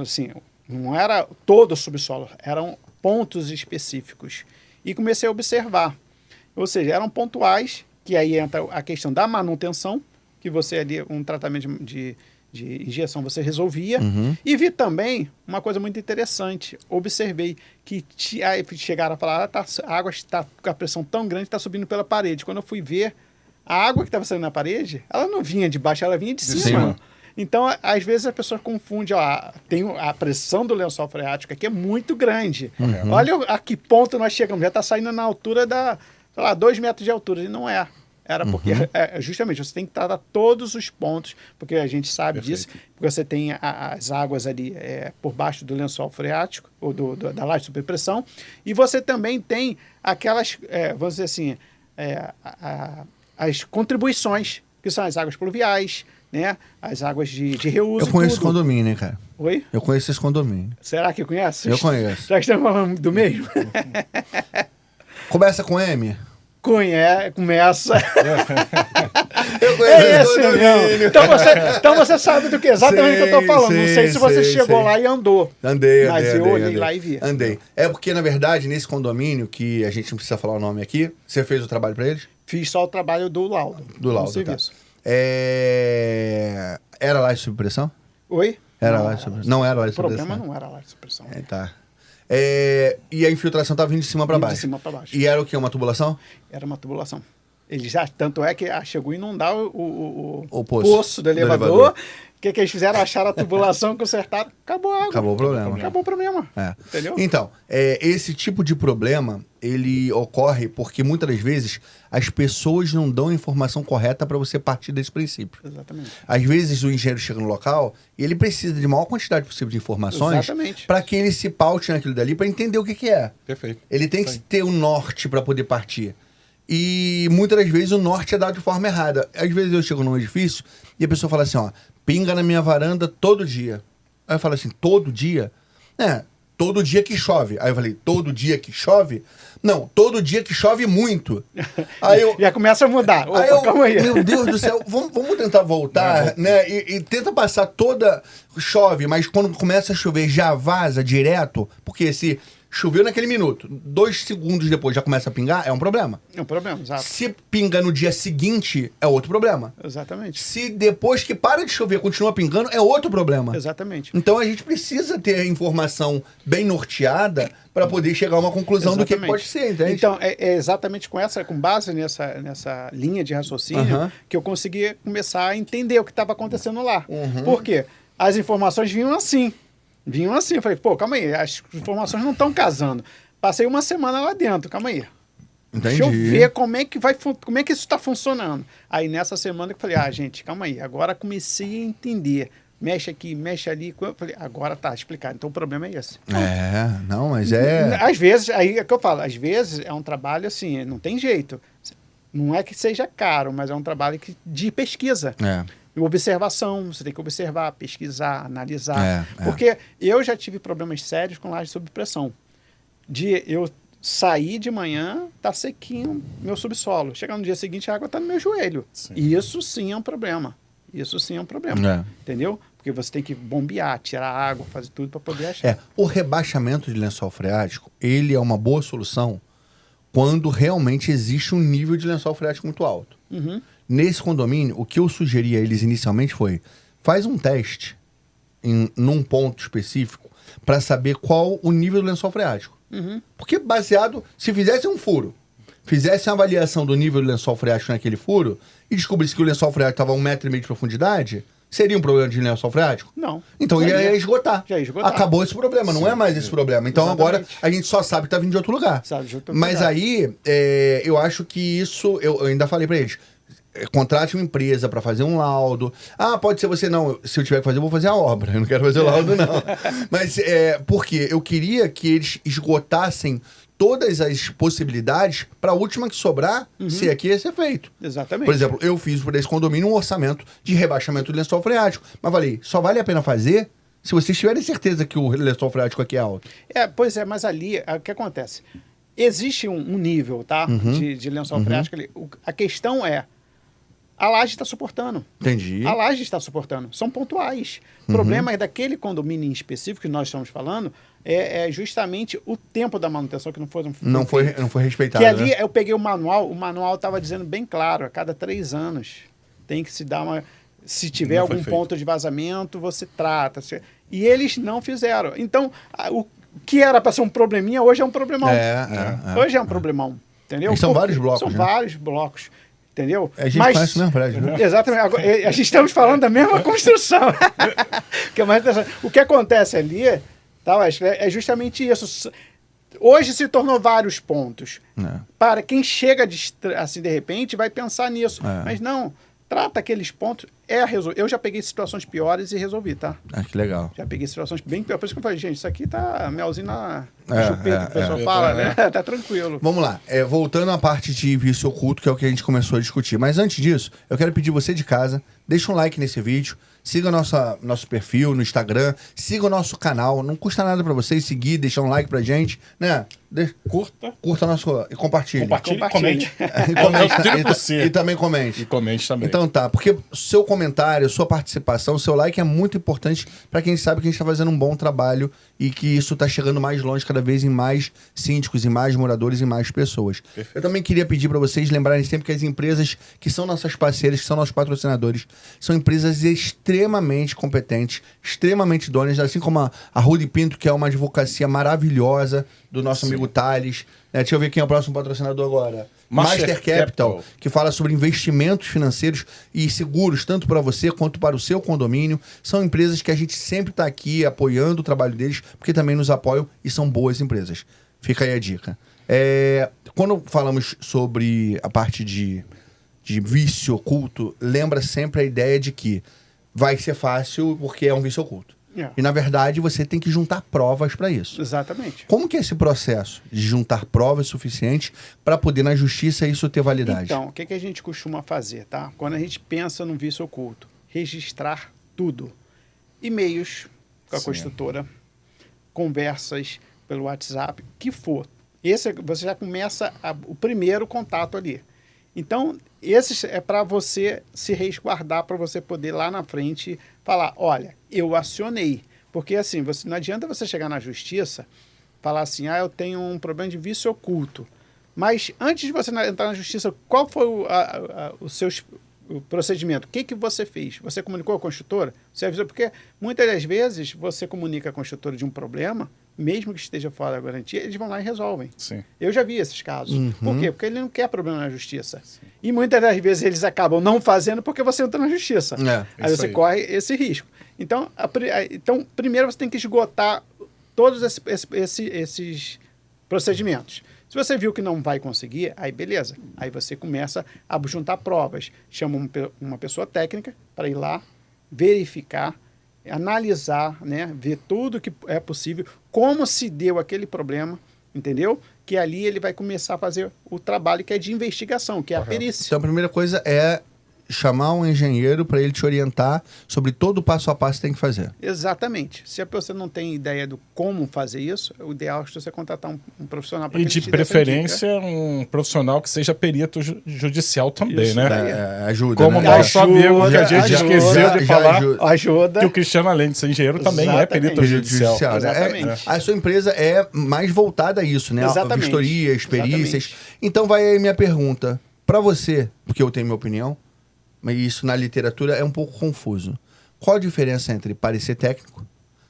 assim, não era todo o subsolo, eram pontos específicos. E comecei a observar. Ou seja, eram pontuais, que aí entra a questão da manutenção, que você ali, um tratamento de injeção você resolvia. E vi também uma coisa muito interessante. Observei que aí chegaram a falar, a água está com a pressão tão grande, está subindo pela parede. Quando eu fui ver, a água que estava saindo na parede, ela não vinha de baixo, ela vinha de cima. Então, às vezes, a pessoa confunde, tem a pressão do lençol freático aqui é muito grande. Olha a que ponto nós chegamos, já está saindo na altura sei lá, 2 metros de altura, e não é. Era porque, justamente, você tem que tratar todos os pontos, porque a gente sabe disso, porque você tem as águas ali por baixo do lençol freático, ou da laje de superpressão, e você também tem aquelas, vamos dizer assim, as contribuições, que são as águas pluviais, né? As águas de reuso. Eu conheço esse tudo. condomínio, hein, cara? Oi? Eu conheço esse condomínio. Será que conhece? Eu conheço. Já estamos falando do mesmo? Começa com M? Começa. Eu conheço É esse esse condomínio. mesmo. Então você sabe do que exatamente que eu estou falando. Não sei se você chegou lá e andou. Andei. Mas eu olhei lá e vi. Andei. É porque, na verdade, nesse condomínio, que a gente não precisa falar o nome aqui, você fez o trabalho pra eles? Fiz só o trabalho do laudo. Do laudo, no serviço. tá. Era laje sob pressão? Oi? Era Não, laje sob pressão. Não era laje O sob problema pressão. não era laje de supressão. Tá. E a infiltração tava vindo de cima pra Vindo de baixo. cima pra baixo. E era o quê? Uma tubulação? Era uma tubulação. Ele já, tanto é que chegou a inundar o poço do elevador. O que eles fizeram? Acharam a tubulação, consertaram, acabou a água. Acabou o problema. Acabou o problema. Entendeu? Então, esse tipo de problema, ele ocorre porque muitas das vezes as pessoas não dão a informação correta para você partir desse princípio. Exatamente. Às vezes o engenheiro chega no local e ele precisa de maior quantidade possível de informações Exatamente. para que ele se paute naquilo dali para entender o que é. Perfeito. Ele tem que ter um norte para poder partir. E muitas das vezes o norte é dado de forma errada. Às vezes eu chego num edifício e a pessoa fala assim, pinga na minha varanda todo dia. Aí eu falo assim, todo dia? Todo dia que chove. Aí eu falei, todo dia que chove? Não, todo dia que chove muito. Aí eu... Já começa a mudar. Opa, Aí eu, calma aí. meu Deus do céu, vamos tentar voltar, né? E tenta passar toda... Chove, mas quando começa a chover já vaza direto, porque se choveu naquele minuto, 2 segundos depois já começa a pingar, é um problema. É um problema, exato. Se pinga no dia seguinte, é outro problema. Exatamente. Se depois que para de chover continua pingando, é outro problema. Exatamente. Então a gente precisa ter a informação bem norteada para poder chegar a uma conclusão do que pode ser, entende? Então, é exatamente com base nessa linha de raciocínio que eu consegui começar a entender o que estava acontecendo lá. Por quê? As informações vinham assim. Eu falei, calma aí, as informações não estão casando. Passei uma semana lá dentro, calma aí. Entendi. Deixa eu ver como é que isso está funcionando. Aí nessa semana eu falei, gente, calma aí, agora comecei a entender. Mexe aqui, mexe ali. Eu falei, agora tá explicado. Então o problema é esse. Mas é... Às vezes, aí é que eu falo, às vezes é um trabalho assim, não tem jeito. Não é que seja caro, mas é um trabalho de pesquisa. Observação, você tem que observar, pesquisar, analisar. Porque eu já tive problemas sérios com laje sob pressão. De eu sair de manhã, tá sequinho meu subsolo. Chegar no dia seguinte, a água tá no meu joelho. Sim. E isso sim é um problema. Isso sim é um problema, É. entendeu? Porque você tem que bombear, tirar água, fazer tudo para poder achar. O rebaixamento de lençol freático, ele é uma boa solução quando realmente existe um nível de lençol freático muito alto. Uhum. Nesse condomínio, o que eu sugeri a eles inicialmente foi, faz um teste num ponto específico para saber qual o nível do lençol freático. Uhum. Porque baseado, se fizesse um furo, fizesse uma avaliação do nível do lençol freático naquele furo e descobrisse que o lençol freático estava a 1,5 m de profundidade, seria um problema de lençol freático? Não. Então Seria. ia esgotar. Já ia esgotar. Acabou esse problema, não é mais esse problema. Então agora Exatamente. a gente só sabe que tá vindo de outro lugar. Sabe de outro Mas lugar. aí, eu acho que isso, eu ainda falei pra eles, contrate uma empresa pra fazer um laudo. Ah, pode ser você, não, se eu tiver que fazer, eu vou fazer a obra. Eu não quero fazer o laudo, não. Mas porque eu queria que eles esgotassem todas as possibilidades para a última que sobrar, se aqui ia ser feito. Exatamente. Por exemplo, eu fiz por esse condomínio um orçamento de rebaixamento de lençol freático. Mas falei, só vale a pena fazer se vocês tiverem certeza que o lençol freático aqui é alto. Pois é, mas ali, o que acontece? Existe um nível, tá? De lençol freático ali. A questão é, a laje está suportando. Entendi. A laje está suportando. São pontuais. O problema é daquele condomínio em específico que nós estamos falando, é justamente o tempo da manutenção que não foi Não foi respeitado. Que ali né? eu peguei o manual estava dizendo bem claro, a cada 3 anos tem que se dar uma... Se tiver Não foi algum feito. ponto de vazamento, você trata. E eles não fizeram. Então, o que era para ser um probleminha, hoje é um problemão. Hoje é um problemão. Entendeu? E são vários blocos, São né? vários blocos. Entendeu? A gente conhece o mesmo prédio, né? Exatamente. Agora, a gente estamos falando da mesma construção. Que é mais interessante. O que acontece ali, tá, Wesley, é justamente isso. Hoje se tornou vários pontos. Para quem chega assim de repente vai pensar nisso. Mas não, trata aqueles pontos. Eu já peguei situações piores e resolvi, tá? Ah, que legal. Já peguei situações bem piores. Por isso que eu falei, gente, isso aqui tá melzinho na chupeta, que o pessoal fala, né? Tá tranquilo. Vamos lá, voltando à parte de vício oculto, que é o que a gente começou a discutir. Mas antes disso, eu quero pedir você de casa, deixa um like nesse vídeo, siga nosso perfil no Instagram, siga o nosso canal, não custa nada pra vocês seguir, deixar um like pra gente, né? Curta nosso e compartilhe. Compartilhe e Compartilhe. comente. E Triplo C. e também comente. E comente também. Então tá, porque seu comentário, sua participação, seu like é muito importante pra quem sabe que a gente tá fazendo um bom trabalho e que isso tá chegando mais longe cada vez em mais síndicos, em mais moradores, em mais pessoas. Perfeito. Eu também queria pedir pra vocês lembrarem sempre que as empresas que são nossas parceiras, que são nossos patrocinadores, são empresas extremamente competentes, extremamente idôneas, assim como a Rude Pinto, que é uma advocacia maravilhosa do nosso amigo Thales. Deixa eu ver quem é o próximo patrocinador agora. Master Capital, que fala sobre investimentos financeiros e seguros, tanto para você quanto para o seu condomínio. São empresas que a gente sempre está aqui apoiando o trabalho deles, porque também nos apoiam e são boas empresas. Fica aí a dica. Quando falamos sobre a parte de vício oculto, lembra sempre a ideia de que vai ser fácil porque é um vício oculto. E, na verdade, você tem que juntar provas para isso. Exatamente. Como que é esse processo de juntar provas suficientes para poder, na justiça, isso ter validade? Então, o que a gente costuma fazer, tá? Quando a gente pensa no vício oculto, registrar tudo. E-mails com a construtora, conversas pelo WhatsApp, que for. Você já começa o primeiro contato ali. Então, esse é para você se resguardar, para você poder lá na frente falar, olha, eu acionei. Porque assim, não adianta você chegar na justiça falar assim, eu tenho um problema de vício oculto. Mas antes de você entrar na justiça, qual foi o seu procedimento? O que você fez? Você comunicou com a construtora? Você avisou? Porque muitas das vezes você comunica com a construtora de um problema, mesmo que esteja fora da garantia, eles vão lá e resolvem. Sim. Eu já vi esses casos. Por quê? Porque ele não quer problema na justiça. Sim. E muitas das vezes eles acabam não fazendo porque você entra na justiça. Aí você corre esse risco. Então, primeiro você tem que esgotar todos esses procedimentos. Se você viu que não vai conseguir, aí beleza. Aí você começa a juntar provas. Chama uma pessoa técnica para ir lá, verificar, analisar, né, ver tudo que é possível, como se deu aquele problema, entendeu? Que ali ele vai começar a fazer o trabalho que é de investigação, que é a perícia. Então a primeira coisa é chamar um engenheiro para ele te orientar sobre todo o passo a passo que tem que fazer. Exatamente. Se a pessoa não tem ideia do como fazer isso, o ideal é você contratar um profissional para E de preferência um profissional que seja perito judicial também, Isso, né? Ajuda, Como né? nosso amigo que a gente já- esqueceu de já falar, ajuda. que o Cristiano, além de ser engenheiro, também é perito Exatamente. judicial. Né? Exatamente. A sua empresa é mais voltada a isso, né? Exatamente. Vistorias, perícias. Exatamente. Então vai aí minha pergunta. Para você, porque eu tenho minha opinião, mas isso na literatura é um pouco confuso. Qual a diferença entre parecer técnico,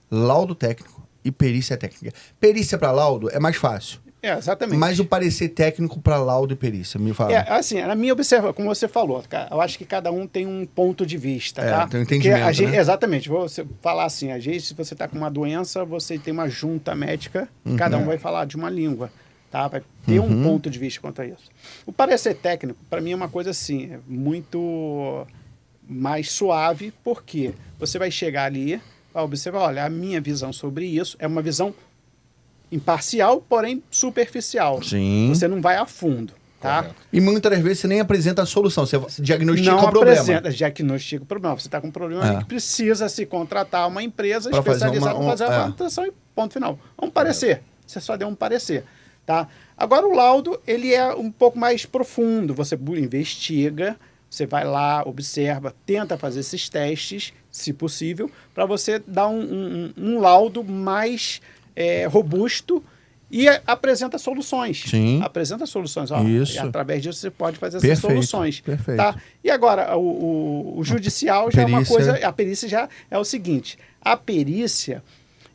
laudo técnico e perícia técnica? Perícia para laudo é mais fácil. Exatamente. Mas o parecer técnico para laudo e perícia, me fala. Assim, na minha observação, como você falou, eu acho que cada um tem um ponto de vista, tá? tem um entendimento, Porque a gente, né? Exatamente. Vou falar assim, às vezes, se você está com uma doença, você tem uma junta médica, cada um vai falar de uma língua, tá? Vai ter um ponto de vista quanto a isso. O parecer técnico, para mim, é uma coisa assim, é muito mais suave, porque você vai chegar ali, vai observar, olha, a minha visão sobre isso é uma visão imparcial, porém superficial. Sim. Você não vai a fundo, tá? Correto. E muitas das vezes você nem apresenta a solução, você diagnostica Não o problema. apresenta, diagnostica o problema. Você está com um problema que precisa se contratar uma empresa Pra fazer especializada para fazer a manutenção e ponto final. Um parecer. Você só deu um parecer, tá? Agora, o laudo, ele é um pouco mais profundo. Você investiga, você vai lá, observa, tenta fazer esses testes, se possível, para você dar um laudo mais robusto e apresenta soluções. Sim. Apresenta soluções. Ó, Isso. E através disso você pode fazer essas Perfeito, soluções. perfeito. Tá? E agora, o judicial já é uma Perícia. coisa... A perícia já é o seguinte. A perícia,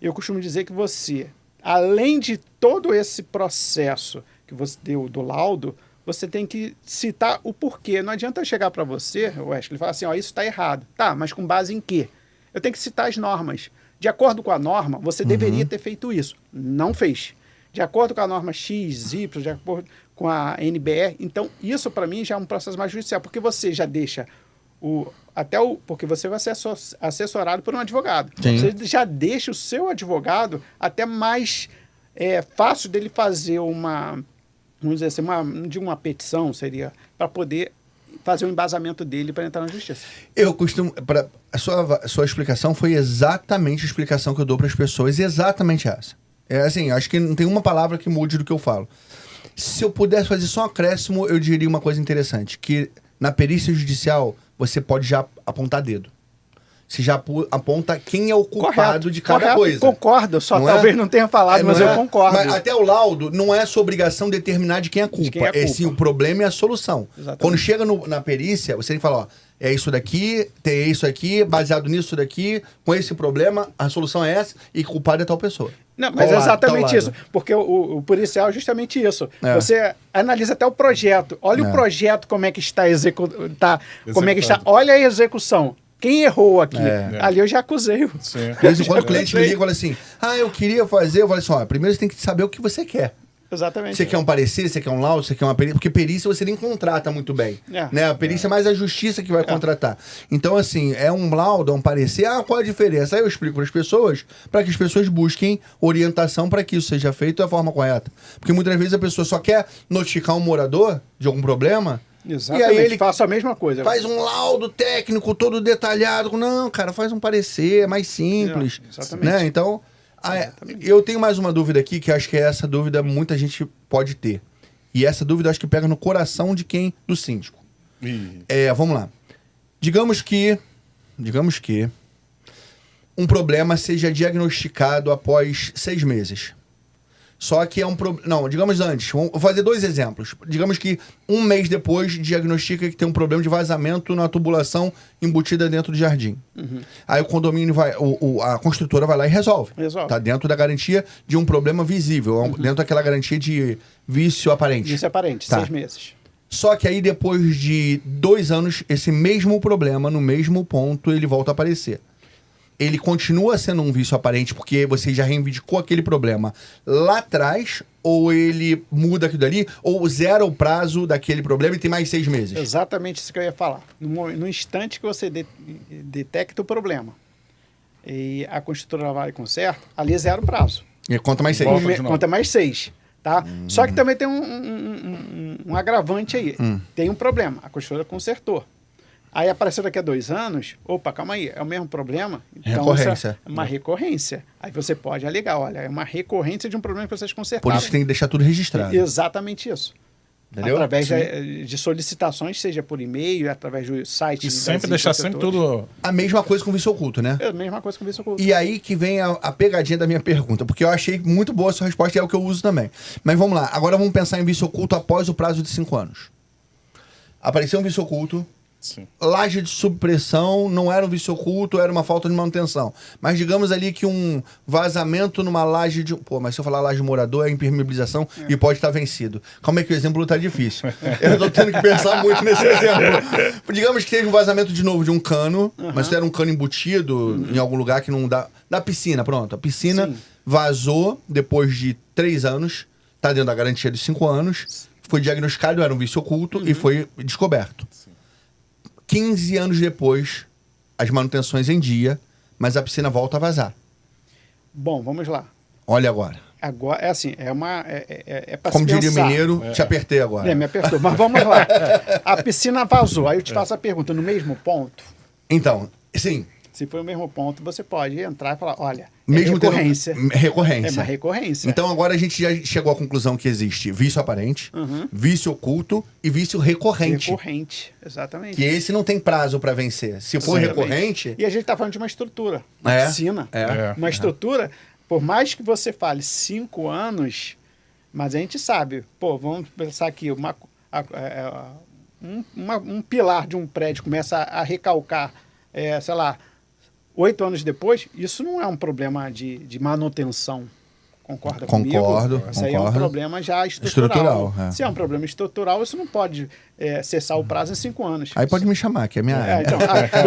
eu costumo dizer que você, além de todo esse processo que você deu do laudo, você tem que citar o porquê. Não adianta eu chegar para você, Wesley, e falar assim, ó, isso está errado. Tá, mas com base em quê? Eu tenho que citar as normas. De acordo com a norma, você deveria ter feito isso. Não fez. De acordo com a norma X, Y, de acordo com a NBR. Então, isso para mim já é um processo mais judicial, porque você já deixa porque você vai ser assessorado por um advogado. Sim. Você já deixa o seu advogado até mais fácil dele fazer vamos dizer assim, uma petição, seria, para poder fazer o embasamento dele para entrar na justiça. Eu costumo... A sua explicação foi exatamente a explicação que eu dou para as pessoas, exatamente essa. É assim, acho que não tem uma palavra que mude do que eu falo. Se eu pudesse fazer só um acréscimo, eu diria uma coisa interessante, que na perícia judicial você pode já apontar dedo. Você já aponta quem é o culpado de cada coisa. Concordo, só Não talvez não tenha falado, mas eu concordo. Mas até o laudo não é sua obrigação determinar de quem é a culpa. quem é a culpa. Sim o problema e a solução. Exatamente. Quando chega na perícia, você tem que falar, ó, é isso daqui, tem isso aqui, baseado nisso daqui, com esse problema, a solução é essa e culpado é tal pessoa. Não, mas é Qual lado? exatamente Tal isso. lado. Porque o policial é justamente isso. É. Você analisa até o projeto. Olha o projeto, como é que está como é que está. Executado. Olha a execução. Quem errou aqui? É. Ali eu já acusei. Sim. De vez em quando o cliente me liga e fala assim, eu queria fazer, eu falo assim, ó, primeiro você tem que saber o que você quer. Exatamente. Você quer um parecer, você quer um laudo, você quer uma perícia, porque perícia você nem contrata muito bem. Né? A perícia é mais a justiça que vai contratar. Então, assim, é um laudo, é um parecer, qual a diferença? Aí eu explico para as pessoas, para que as pessoas busquem orientação para que isso seja feito da forma correta. Porque muitas vezes a pessoa só quer notificar um morador de algum problema. Exatamente. E aí ele faça a mesma coisa. faz um laudo técnico todo detalhado. Não, cara, faz um parecer, é mais simples. Exatamente. Né? Então, eu tenho mais uma dúvida aqui, que acho que essa dúvida muita gente pode ter. E essa dúvida acho que pega no coração do síndico. Vamos lá. Digamos que um problema seja diagnosticado após 6 meses. Só que é um problema... Não, digamos antes. Vou fazer 2 exemplos. Digamos que 1 mês depois diagnostica que tem um problema de vazamento na tubulação embutida dentro do jardim. Aí o condomínio a construtora vai lá e resolve. Tá dentro da garantia de um problema visível. Dentro daquela garantia de vício aparente. Isso é aparente, Tá. 6 meses. Só que aí depois de 2 anos, esse mesmo problema, no mesmo ponto, ele volta a aparecer. Ele continua sendo um vício aparente porque você já reivindicou aquele problema lá atrás, ou ele muda aquilo dali, ou zera o prazo daquele problema e tem mais 6 meses? Exatamente isso que eu ia falar. No instante que você detecta o problema e a construtora vai e conserta, ali zera o prazo. E conta mais 6. Volta de novo. Conta mais 6. Tá? Só que também tem um agravante aí. Tem um problema. A construtora consertou. Aí apareceu daqui a 2 anos, opa, calma aí, é o mesmo problema? Então, Recorrência. isso é uma recorrência. Aí você pode alegar, olha, é uma recorrência de um problema que vocês consertaram. Por isso que tem que deixar tudo registrado. Exatamente isso. Entendeu? Através de solicitações, seja por e-mail, através do site. E sempre deixar sempre tudo... A mesma coisa com vício oculto, né? É a mesma coisa com vício oculto. E aí que vem a pegadinha da minha pergunta, porque eu achei muito boa a sua resposta e é o que eu uso também. Mas vamos lá, agora vamos pensar em vício oculto após o prazo de 5 anos. Apareceu um vício oculto, Sim. laje de subpressão não era um vício oculto, era uma falta de manutenção. Mas digamos ali que um vazamento numa laje de... Pô, mas se eu falar laje de morador é impermeabilização e pode estar vencido. Calma aí que o exemplo tá difícil. Eu tô tendo que pensar muito nesse exemplo. Digamos que teve um vazamento de novo de um cano, mas era um cano embutido em algum lugar que não dá... Da piscina, pronto. A piscina Sim. vazou depois de 3 anos, tá dentro da garantia de 5 anos, foi diagnosticado, era um vício oculto e foi descoberto. 15 anos depois, as manutenções em dia, mas a piscina volta a vazar. Bom, vamos lá. Olha agora. Agora, é assim, é para Como se diria o pensar. mineiro, te apertei agora. Me apertou, mas vamos lá. A piscina vazou, aí eu te faço a pergunta, no mesmo ponto? Então, sim, Se for o mesmo ponto, você pode entrar e falar, olha, mesmo tendo- recorrência. recorrência. É uma recorrência. Então agora a gente já chegou à conclusão que existe vício aparente, vício oculto e vício recorrente. Recorrente, exatamente. Que esse não tem prazo para vencer. Se for Exatamente. recorrente, E a gente está falando de uma estrutura, uma É, piscina. é. Uma estrutura, por mais que você fale 5 anos, mas a gente sabe, pô, vamos pensar aqui, um pilar de um prédio começa a recalcar, sei lá, 8 anos depois, isso não é um problema de manutenção. Concorda comigo? Concordo, Isso aí é um concordo. problema já estrutural. Estrutural, é. Se é um problema estrutural, isso não pode cessar o prazo em 5 anos. aí pode me chamar, que é minha área. Então,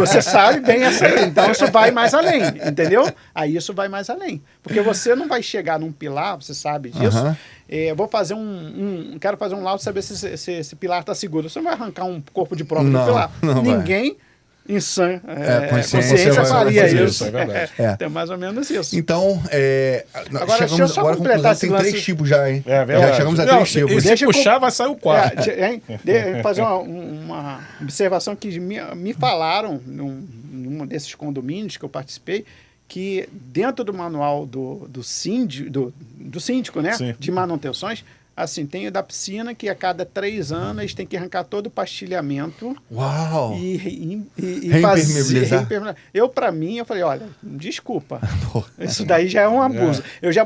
você sabe bem essa aí. Então, isso vai mais além, entendeu? Aí isso vai mais além. Porque você não vai chegar num pilar, você sabe disso. Aham. Vou fazer quero fazer um laudo saber se esse pilar está seguro. Você não vai arrancar um corpo de prova Não, do pilar. não vai. Ninguém em sã consciência vai faria fazer isso. isso, é verdade. É mais ou menos isso. Então, Agora, deixa eu só agora à completar conclusão, esse tem lance- 3 tipos já, hein? É verdade. Já chegamos a Não, 3 e tipos. se Deixa eu puxar, vai sair o quarto. Fazer uma observação que me falaram num desses condomínios que eu participei, que dentro do manual do síndico, né, Sim. de manutenções, assim, tem o da piscina que a cada 3 anos eles têm que arrancar todo o pastilhamento Uau! e Reimpermeabilizar. Eu, para mim, eu falei, olha, desculpa, Pô. isso daí já é um abuso. Eu já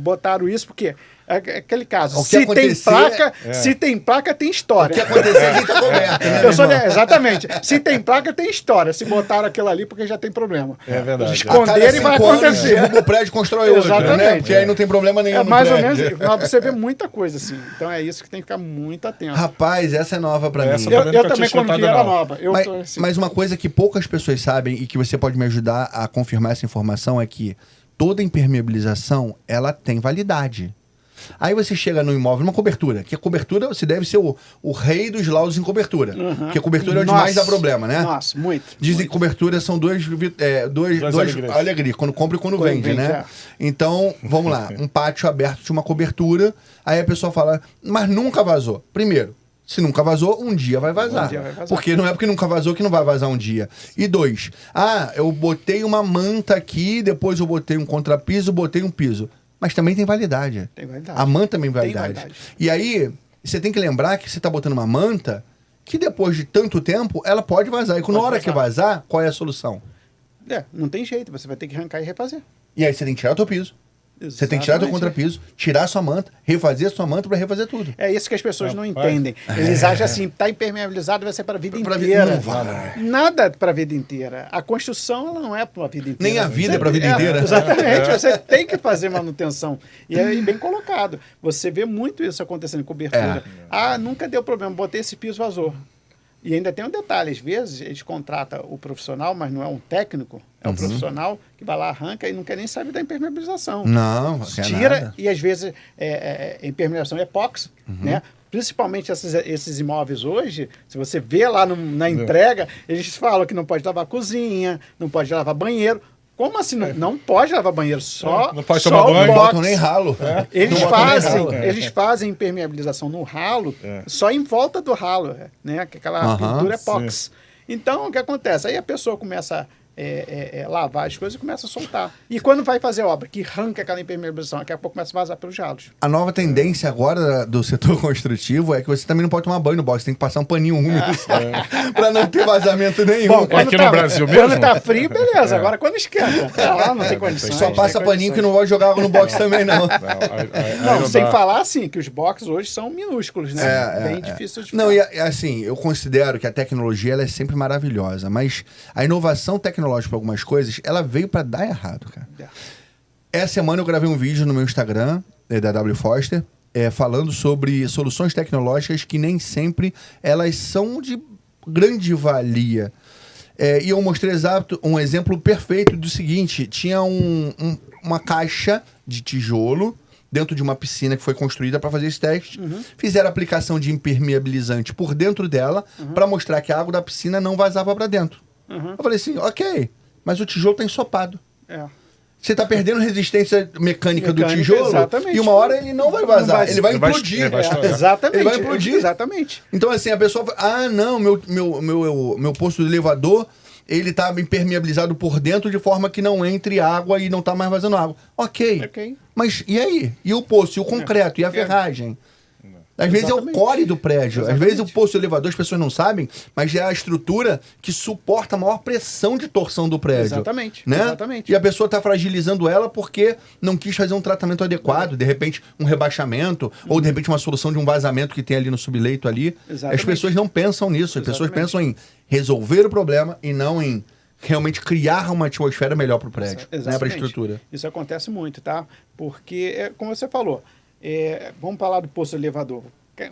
botaram isso porque é aquele caso, O que se acontecer- se tem placa, tem O história. que acontecer, a gente tá coberto, né, meu Eu sou irmão? exatamente. Se tem placa, tem história. Se botaram aquilo ali, porque já tem problema. É verdade. Esconderem vai 5 anos, acontecer. derruba o prédio e constrói outro, né? Exatamente. Porque aí não tem problema nenhum É no mais ou prédio. menos. Mas você vê muita coisa assim. Então é isso que tem que ficar muito atento. Rapaz, essa é nova pra Essa mim. pra mim Eu nunca também, tinha quando vi, escutado, era não. nova. Eu Mas, tô assim, mas uma coisa que poucas pessoas sabem e que você pode me ajudar a confirmar essa informação é que toda impermeabilização, ela tem validade. Aí você chega no imóvel, numa cobertura, que a cobertura você deve ser o rei dos laudos em cobertura. Porque a cobertura é o que mais dá problema, né? Nossa, muito. Dizem que cobertura são dois alegrias. alegrias, quando compra e quando Quando vende, vende, né? Então, vamos lá, um pátio aberto de uma cobertura, aí a pessoa fala, mas nunca vazou. Primeiro, se nunca vazou, um dia vai vazar. Um dia vai vazar. Porque não é porque nunca vazou que não vai vazar um dia. E 2, eu botei uma manta aqui, depois eu botei um contrapiso, botei um piso. Mas também tem validade. Tem validade. A manta também tem Tem validade. validade. E aí, você tem que lembrar que você está botando uma manta que depois de tanto tempo, ela pode vazar. E quando a hora que vazar, qual é a solução? Não tem jeito. Você vai ter que arrancar e refazer. E aí você tem que tirar o teu piso. Você tem que tirar o teu Exatamente. contrapiso, tirar a sua manta, refazer a sua manta para refazer tudo. É isso que as pessoas não Rapaz. entendem. Eles acham assim, tá impermeabilizado, vai ser para a vida Pra inteira. vida- não vai. Nada para a vida inteira. A construção ela não é para a vida inteira. Nem a vida é pra vida inteira. Exatamente. Você tem que fazer manutenção. E é bem colocado. Você vê muito isso acontecendo em cobertura. Nunca deu problema, botei esse piso, vazou. E ainda tem um detalhe, às vezes eles contratam o profissional, mas não é um técnico, é um profissional que vai lá, arranca e não quer nem saber da impermeabilização. Não, não quer Tira, nada. e às vezes impermeabilização epóxi, né? Principalmente esses imóveis hoje, se você vê lá na entrega, eles falam que não pode lavar cozinha, não pode lavar banheiro. Como assim? Não pode lavar banheiro, só Não pode só tomar o banho. Não box. botam nem ralo. Eles Não botam nem ralo. fazem impermeabilização no ralo, só em volta do ralo, né? Que aquela Aham, pintura epóxi. Então, o que acontece? Aí a pessoa começa a lavar as coisas e começa a soltar. E quando vai fazer obra, que arranca aquela impermeabilização, daqui a pouco começa a vazar pelos ralos. A nova tendência agora do setor construtivo é que você também não pode tomar banho no box, tem que passar um paninho úmido pra não ter vazamento nenhum. Bom, Aqui no Brasil mesmo? Quando tá frio, beleza. Agora quando esquenta, não tem condições. Só passa paninho que não vai jogar água no box também, não. Não, sem falar assim, que os boxes hoje são minúsculos, né? Bem difícil de Não, ficar. e assim, eu considero que a tecnologia ela é sempre maravilhosa, mas a inovação tecnológica para algumas coisas, ela veio para dar errado, cara. Essa semana eu gravei um vídeo no meu Instagram, da W Foster, falando sobre soluções tecnológicas que nem sempre elas são de grande valia. E eu mostrei um exemplo perfeito do seguinte: tinha uma caixa de tijolo dentro de uma piscina que foi construída para fazer esse teste. Fizeram aplicação de impermeabilizante por dentro dela para mostrar que a água da piscina não vazava para dentro. Eu falei assim, ok, mas o tijolo tá ensopado. Você tá perdendo resistência mecânica do tijolo, exatamente. E uma hora ele não vai vazar, ele vai explodir. implodir. Exatamente. Ele vai implodir. Exatamente. Então assim, a pessoa fala, não, meu posto de elevador, ele tá impermeabilizado por dentro de forma que não entre água e não tá mais vazando água. Ok. Mas e aí? E o posto, e o concreto, e a ferragem? Às vezes é o core do prédio. Às vezes o posto elevador, as pessoas não sabem, mas é a estrutura que suporta a maior pressão de torção do prédio. Exatamente. Né? Exatamente. E a pessoa está fragilizando ela porque não quis fazer um tratamento adequado, de repente um rebaixamento, ou de repente uma solução de um vazamento que tem ali no subleito ali. Exatamente. As pessoas não pensam nisso. As pessoas pensam em resolver o problema e não em realmente criar uma atmosfera melhor para o prédio, né, para a estrutura. Isso acontece muito, tá? Porque, como você falou, vamos falar do posto elevador.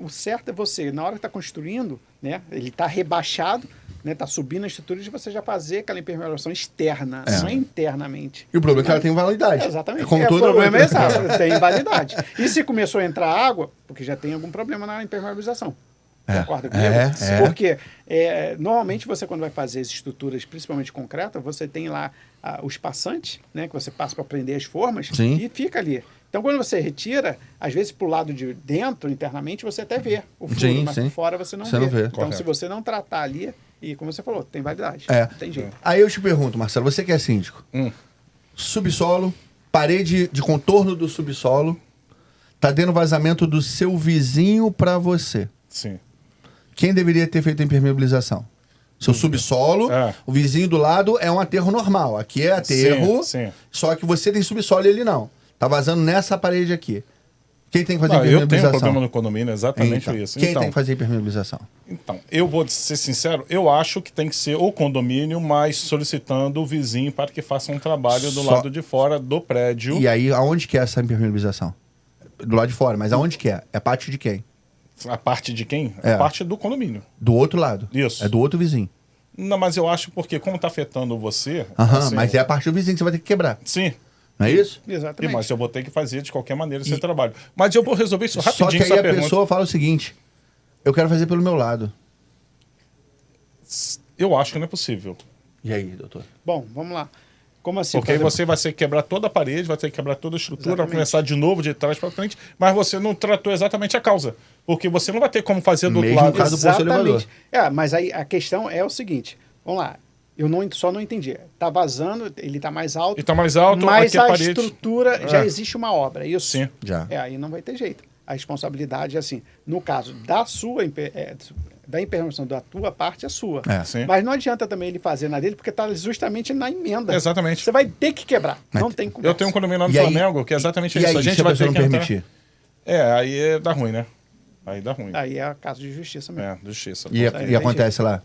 O certo é você, na hora que está construindo, né, ele está rebaixado, né, está subindo a estrutura, de você já fazer aquela impermeabilização externa, não é internamente. E o problema é que ela tem validade. Exatamente. Como O todo problema é exato, tem validade. E se começou a entrar água, porque já tem algum problema na impermeabilização. Concorda comigo? Porque normalmente você, quando vai fazer as estruturas, principalmente concreta, você tem lá os passantes, né, que você passa para prender as formas. Sim. E fica ali. Então, quando você retira, às vezes pro lado de dentro, internamente, você até vê o furo, mas por fora você não vê. Então, Correto. se você não tratar ali, e como você falou, tem validade. Não tem jeito. Aí eu te pergunto, Marcelo, você que é síndico, subsolo, parede de contorno do subsolo, tá dando vazamento do seu vizinho para você. Sim. Quem deveria ter feito a impermeabilização? Seu subsolo, o vizinho do lado é um aterro normal. Aqui é aterro, só que você tem subsolo e ele não. Tá vazando nessa parede aqui. Quem tem que fazer impermeabilização? Eu tenho um problema no condomínio, exatamente isso. Quem tem que fazer impermeabilização? Então, eu vou ser sincero, eu acho que tem que ser o condomínio, mas solicitando o vizinho para que faça um trabalho do lado de fora do prédio. E aí, aonde que é essa impermeabilização? Do lado de fora, mas aonde que é? É parte de quem? A parte de quem? A parte do condomínio. Do outro lado? Isso. É do outro vizinho. Não, mas eu acho porque como está afetando você... mas é a parte do vizinho que você vai ter que quebrar. Sim. Não é isso? Exatamente. Mas eu vou ter que fazer de qualquer maneira esse trabalho. Mas eu vou resolver isso rapidinho. Só que aí a pessoa fala o seguinte, eu quero fazer pelo meu lado. Eu acho que não é possível. E aí, doutor? Bom, vamos lá. Como assim? Porque aí você vai ter que quebrar toda a parede, vai ter que quebrar toda a estrutura, vai começar de novo, de trás para frente, mas você não tratou exatamente a causa. Porque você não vai ter como fazer do outro Mesmo lado. no caso do posto elevador. Mas aí a questão é o seguinte, vamos lá. Eu só não entendi. Tá vazando, ele tá mais alto. E tá mais alto, mas aqui a a parede... estrutura já existe uma obra, é isso? Sim. Já. Aí não vai ter jeito. A responsabilidade é assim, no caso da sua da impermeabilização da tua parte é sua. Sim. Mas não adianta também ele fazer na dele, porque tá justamente na emenda. Exatamente. Você vai ter que quebrar. Não tem como. Eu tenho um condomínio lá no Flamengo, que é exatamente e isso. aí, A gente se vai a ter pessoa que não entrar... permitir? Aí dá ruim, né? Aí dá ruim. Aí é caso de justiça mesmo. Justiça. E acontece lá?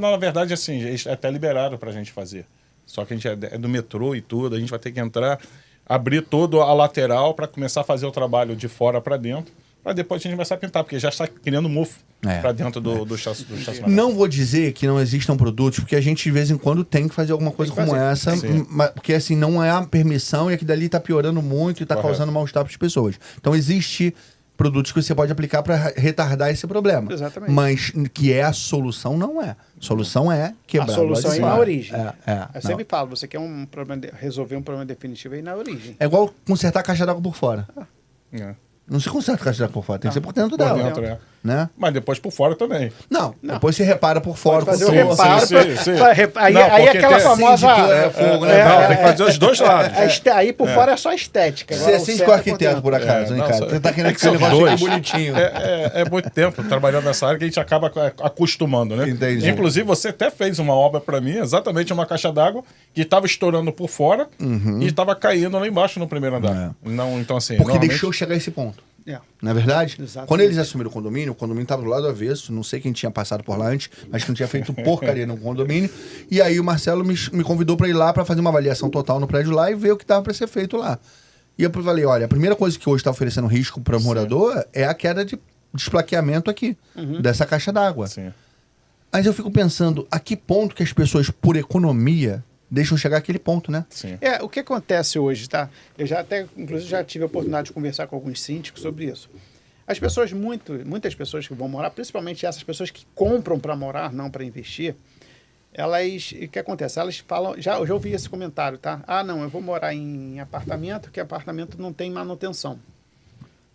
Na verdade, assim, eles até liberaram pra gente fazer. Só que a gente é do metrô e tudo, a gente vai ter que entrar, abrir toda a lateral para começar a fazer o trabalho de fora para dentro, para depois a gente começar a pintar, porque já está criando mofo para dentro do estacionamento. Não vou dizer que não existam produtos, porque a gente de vez em quando tem que fazer alguma coisa como essa, porque assim, não é a permissão e aqui dali está piorando muito e está causando mal-estar para as pessoas. Então existe produtos que você pode aplicar para retardar esse problema. Exatamente. Mas que é a solução, não é. A solução é quebrar. A solução é ir na origem. Eu sempre não. falo, você quer resolver um problema definitivo é ir na origem. É igual consertar a caixa d'água por fora. É. Não se conserta a caixa d'água por fora, tem que ser por dentro dela. Por dentro, né? Mas depois por fora também. Não, depois você repara por fora. Pode fazer com o todo. reparo. sim. Aí, Não, aí porque aquela tem- famosa... Síndico é fogo, né? Não, tem que fazer os dois lados. Aí por fora é só estética. Você Agora é o síndico certo ou é arquiteto, por acaso, hein, não, cara? só- Você tá querendo é que que esse são negócio dois. fique bonitinho. É muito tempo trabalhando nessa área que a gente acaba acostumando, né? Entendi. Inclusive, você até fez uma obra para mim, exatamente uma caixa d'água, que estava estourando por fora e estava caindo lá embaixo no primeiro andar. Não, então, assim, Porque normalmente- deixou chegar a esse ponto. É. Não é verdade? Exatamente. Quando eles assumiram o condomínio estava do lado do avesso, não sei quem tinha passado por lá antes, mas que não tinha feito porcaria no condomínio. E aí o Marcelo me convidou para ir lá para fazer uma avaliação total no prédio lá e ver o que estava para ser feito lá. E eu falei, olha, a primeira coisa que hoje está oferecendo risco para o morador é a queda de esplaqueamento aqui, dessa caixa d'água. Sim. Mas eu fico pensando, a que ponto que as pessoas, por economia, deixam chegar àquele ponto, né? Sim. O que acontece hoje, tá? Eu já até, inclusive, já tive a oportunidade de conversar com alguns síndicos sobre isso. As pessoas, muitas pessoas que vão morar, principalmente essas pessoas que compram para morar, não para investir, o que acontece? Elas falam, eu já ouvi esse comentário, tá? Ah, não, eu vou morar em apartamento, que apartamento não tem manutenção.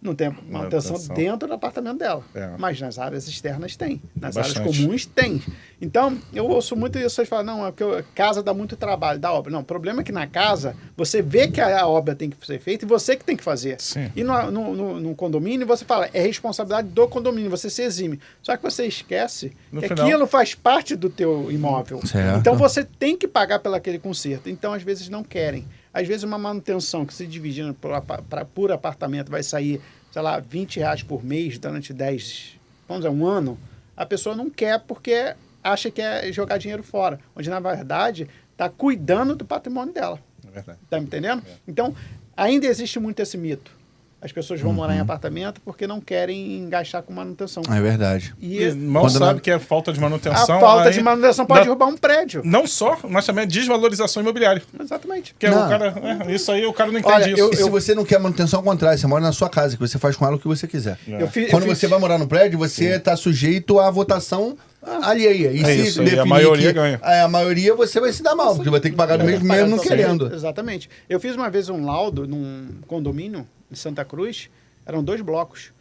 Não tem manutenção dentro do apartamento dela. É. Mas nas áreas externas tem. Nas Bastante. áreas comuns tem. Então, eu ouço muito isso. Vocês falam, não, é porque casa dá muito trabalho, dá obra. Não, o problema é que na casa, você vê que a obra tem que ser feita e você que tem que fazer. Sim. E no condomínio, você fala, é responsabilidade do condomínio, você se exime. Só que você esquece No que final- aquilo faz parte do teu imóvel. Certo. Então, você tem que pagar pelo aquele conserto. Então, às vezes, não querem. Às vezes, uma manutenção que se dividindo por apartamento vai sair, sei lá, R$20 por mês durante 10, vamos dizer, um ano, a pessoa não quer porque acha que é jogar dinheiro fora. Onde, na verdade, está cuidando do patrimônio dela. É verdade. Tá me entendendo? Então, ainda existe muito esse mito. As pessoas vão morar em apartamento porque não querem gastar com manutenção. É verdade. E E mal Quando sabe não- que é falta de a manutenção. falta aí- de manutenção pode Não- derrubar um prédio. Não só, mas também desvalorização imobiliária. Exatamente. Porque Não. o cara, isso aí o cara não entende Olha, isso. E se você não quer manutenção, ao contrário, você mora na sua casa, que você faz com ela o que você quiser. Eu fi- eu Quando fiz- você vai morar no prédio, você está sujeito à votação alheia. E É se isso aí, a definir maioria que ganha. a maioria você vai se dar mal, porque vai ter que pagar do mesmo não querendo. Exatamente. Eu fiz uma vez um laudo num condomínio em Santa Cruz, eram 2 blocos,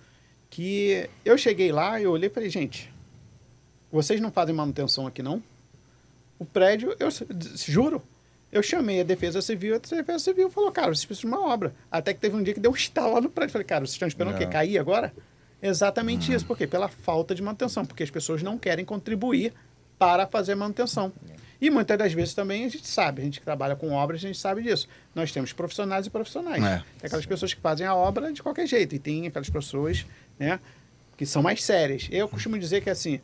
que eu cheguei lá e eu olhei e falei, gente, vocês não fazem manutenção aqui não? O prédio, eu juro, eu chamei a Defesa Civil, a Defesa Civil falou, cara, vocês precisam de uma obra. Até que teve um dia que deu um estalo lá no prédio. Falei, cara, vocês estão esperando o quê? Cair agora? Exatamente isso. Por quê? Pela falta de manutenção, porque as pessoas não querem contribuir para fazer manutenção. E muitas das vezes também a gente sabe, a gente que trabalha com obras, a gente sabe disso. Nós temos profissionais e profissionais. É. Tem aquelas pessoas que fazem a obra de qualquer jeito, e tem aquelas pessoas, né, que são mais sérias. Eu costumo dizer que assim,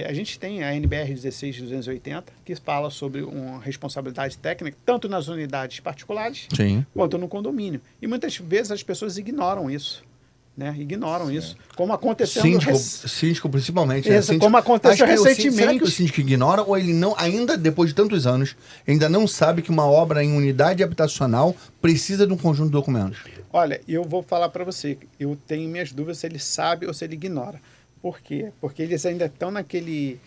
a gente tem a NBR 16280, que fala sobre uma responsabilidade técnica, tanto nas unidades particulares, Sim. quanto no condomínio. E muitas vezes as pessoas ignoram isso. Né? Ignoram isso. Como aconteceu Síndico principalmente. Isso, Síndico, como aconteceu acho que recentemente. Será que o síndico ignora ou ele não, ainda depois de tantos anos, ainda não sabe que uma obra em unidade habitacional precisa de um conjunto de documentos? Olha, eu vou falar para você, eu tenho minhas dúvidas se ele sabe ou se ele ignora. Por quê? Porque eles ainda estão naquele,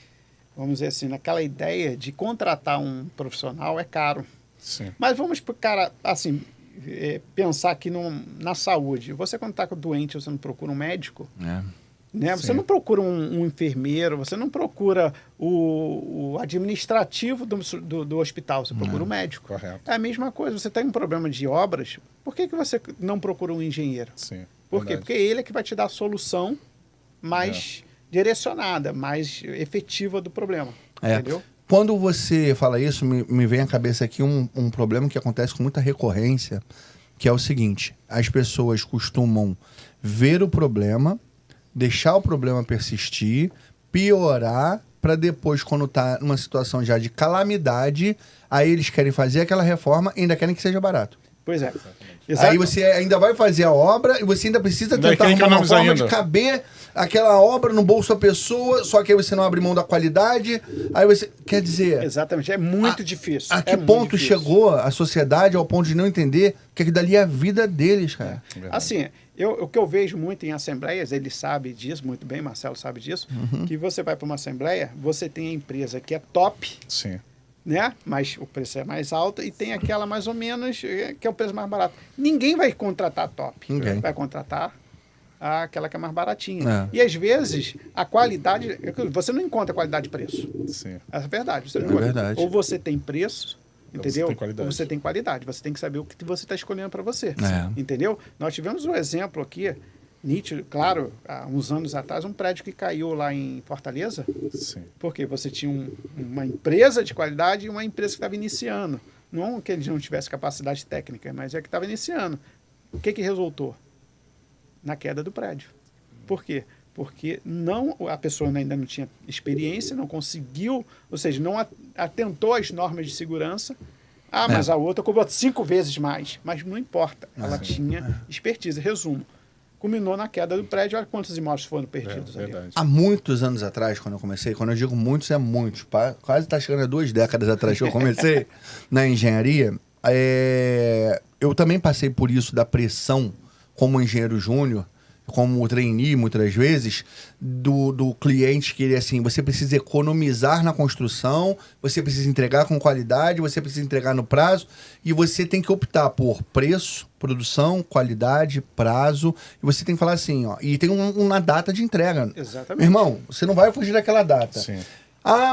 vamos dizer assim, naquela ideia de contratar um profissional é caro. Sim. Mas vamos para o cara, assim, pensar aqui na saúde. Você, quando está doente, você não procura um médico? Né? Você não procura um enfermeiro, você não procura o administrativo do hospital, você procura um médico. Correto. É a mesma coisa, você tem um problema de obras, por que você não procura um engenheiro? Sim. Por quê? Verdade. Porque ele é que vai te dar a solução mais direcionada, mais efetiva do problema. Entendeu? Quando você fala isso, me vem à cabeça aqui um problema que acontece com muita recorrência, que é o seguinte: as pessoas costumam ver o problema, deixar o problema persistir, piorar, para depois, quando está numa situação já de calamidade, aí eles querem fazer aquela reforma e ainda querem que seja barato. Pois é. Aí você ainda vai fazer a obra e você ainda precisa Daí tentar quem arrumar uma economiza forma ainda? de caber aquela obra no bolso da pessoa, só que aí você não abre mão da qualidade. Aí você... Quer dizer... Exatamente, é muito difícil. A é que muito ponto difícil. chegou a sociedade ao ponto de não entender que aquilo dali é a vida deles, cara? Assim, o que eu vejo muito em assembleias, ele sabe disso muito bem, Marcelo sabe disso, que você vai para uma assembleia, você tem a empresa que é top, Sim. né? Mas o preço é mais alto, e tem aquela mais ou menos que é o preço mais barato. Ninguém vai contratar top. Ninguém. Vai contratar àquela que é mais baratinha. E às vezes a qualidade, você não encontra qualidade de preço. Sim. Essa é a verdade. Você não É encontra. verdade. Ou você tem preço, entendeu? Você tem qualidade. Ou você tem qualidade. Você tem que saber o que você está escolhendo para você. É. Entendeu? Nós tivemos um exemplo aqui, nítido, claro, há uns anos atrás, um prédio que caiu lá em Fortaleza, Sim. porque você tinha uma empresa de qualidade e uma empresa que estava iniciando. Não que eles não tivessem capacidade técnica, mas é que estava iniciando. O que resultou? Na queda do prédio. Por quê? Porque a pessoa ainda não tinha experiência, não conseguiu, ou seja, não atentou às normas de segurança. Mas a outra cobrou 5 vezes mais. Mas não importa, ela tinha expertise. Resumo, culminou na queda do prédio. Olha quantos imóveis foram perdidos ali. Verdade. Há muitos anos atrás, quando eu comecei, quando eu digo muitos, é muitos, quase está chegando a 2 décadas atrás que eu comecei na engenharia, eu também passei por isso da pressão como engenheiro júnior, como trainee muitas vezes, do cliente que ele assim, você precisa economizar na construção, você precisa entregar com qualidade, você precisa entregar no prazo, e você tem que optar por preço, produção, qualidade, prazo, e você tem que falar assim, ó, e tem uma data de entrega. Exatamente. Meu irmão, você não vai fugir daquela data. Sim.